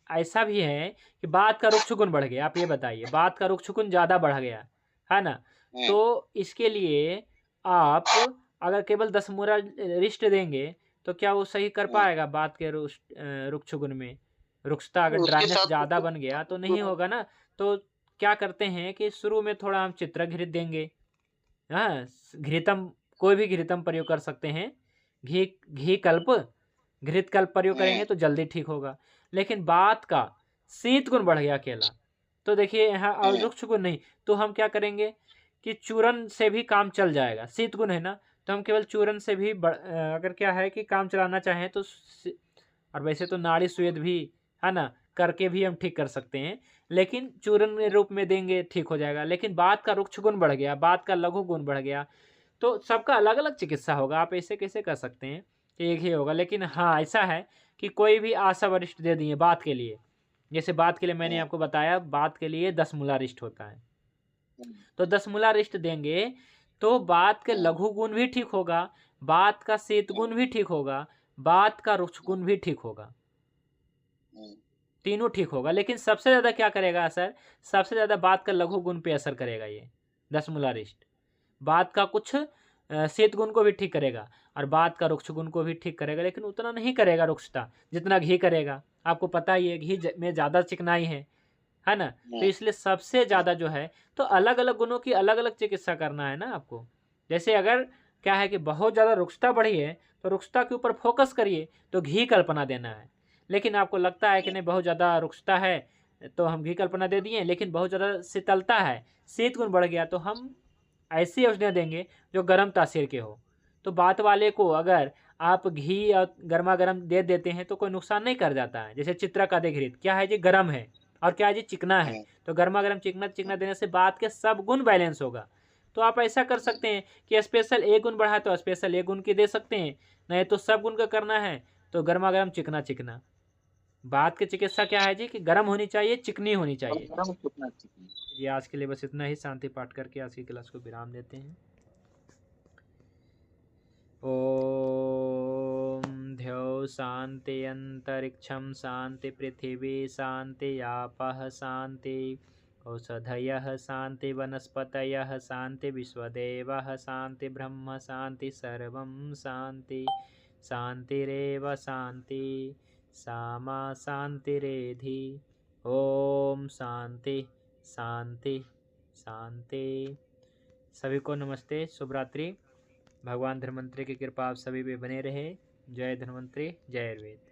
ऐसा भी है कि बात का रुक्ष गुण बढ़ गया। आप ये बताइए, बात का रुक्ष गुण ज़्यादा बढ़ गया, है ना। तो इसके लिए आप अगर केवल 10 मूरा रिष्ट देंगे तो क्या वो सही कर पाएगा बात के रुक्ष गुण में? रुक्षता अगर ड्राइनेस ज़्यादा बन गया तो नहीं होगा ना। तो क्या करते हैं कि शुरू में थोड़ा हम चित्र घृत देंगे, हाँ, घृतम, कोई भी घृतम प्रयोग कर सकते हैं, घी कल्प, घृत कल्प प्रयोग करेंगे तो जल्दी ठीक होगा। लेकिन बात का शीत गुण बढ़ गया अकेला, तो देखिए यहाँ और रुक्ष गुण नहीं, तो हम क्या करेंगे कि चूरन से भी काम चल जाएगा। शीत गुण है ना, तो हम केवल चूरन से भी अगर क्या है कि काम चलाना चाहें तो, और वैसे तो नाड़ी स्वेद भी, है ना, करके भी हम ठीक कर सकते हैं, लेकिन चूरन के रूप में देंगे ठीक हो जाएगा। लेकिन बात का रुक्ष गुण बढ़ गया, बात का लघु गुण बढ़ गया, तो सबका अलग अलग चिकित्सा होगा। आप ऐसे कैसे कर सकते हैं कि एक ही होगा? लेकिन हाँ, ऐसा है कि कोई भी आशा वरिष्ठ दे दिए बात के लिए, जैसे बात के लिए मैंने आपको बताया, बात के लिए 10 मूला रिष्ट होता है, तो 10 मूला रिष्ट देंगे तो बात के लघु गुण भी ठीक होगा, बात का शीत गुण भी ठीक होगा, बात का रुक्ष गुण भी ठीक होगा, तीनों ठीक होगा। लेकिन सबसे ज़्यादा क्या करेगा असर? सबसे ज़्यादा बात का लघु गुण पे असर करेगा ये 10 मूला रिष्ट। बात का कुछ शीत गुण को भी ठीक करेगा और बात का रुक्ष गुण को भी ठीक करेगा, लेकिन उतना नहीं करेगा रुक्षता जितना घी करेगा। आपको पता ही है घी में ज़्यादा चिकनाई है ना। तो इसलिए सबसे ज़्यादा जो है, तो अलग अलग गुणों की अलग अलग चिकित्सा करना है ना आपको। जैसे अगर क्या है कि बहुत ज़्यादा रुक्षता बढ़ी है तो रुक्षता के ऊपर फोकस करिए, तो घी कल्पना देना है। लेकिन आपको लगता है कि नहीं बहुत ज़्यादा रुक्षता है तो हम घी कल्पना दे दिए, लेकिन बहुत ज़्यादा शीतलता है, शीत गुण बढ़ गया, तो हम ऐसी औषधियाँ देंगे जो गर्म तासीर के हो। तो बात वाले को अगर आप घी और गर्मा गर्म दे देते हैं तो कोई नुकसान नहीं कर जाता है। जैसे चित्रा का घृत क्या है जी, गर्म है, और क्या है जी, चिकना है, तो गर्मा गर्म चिकना देने से बात के सब गुण बैलेंस होगा। तो आप ऐसा कर सकते हैं कि स्पेशल एक गुण बढ़ा तो स्पेशल एक गुण की दे सकते हैं, नहीं तो सब गुण का करना है तो गर्मा गर्म चिकना। बात की चिकित्सा क्या है जी कि गर्म होनी चाहिए, चिकनी होनी चाहिए। ये आज के लिए बस इतना ही। शांति पाठ करके आज की क्लास को विराम देते हैं। ओम ध्यो शांति अंतरिक्षम शांति पृथिवी शांति आपः शांति औषधयः शांति वनस्पतयः शांति विश्वदेवः शांति ब्रह्म शांति सर्वं शांति शांतिरेव शांति सामा शांतिरेधि। ओम शांति शांति शांति। सभी को नमस्ते, शुभ रात्रि। भगवान धन्वंतरि की कृपा आप सभी पे बने रहे। जय धन्वंतरि, जय आयुर्वेद।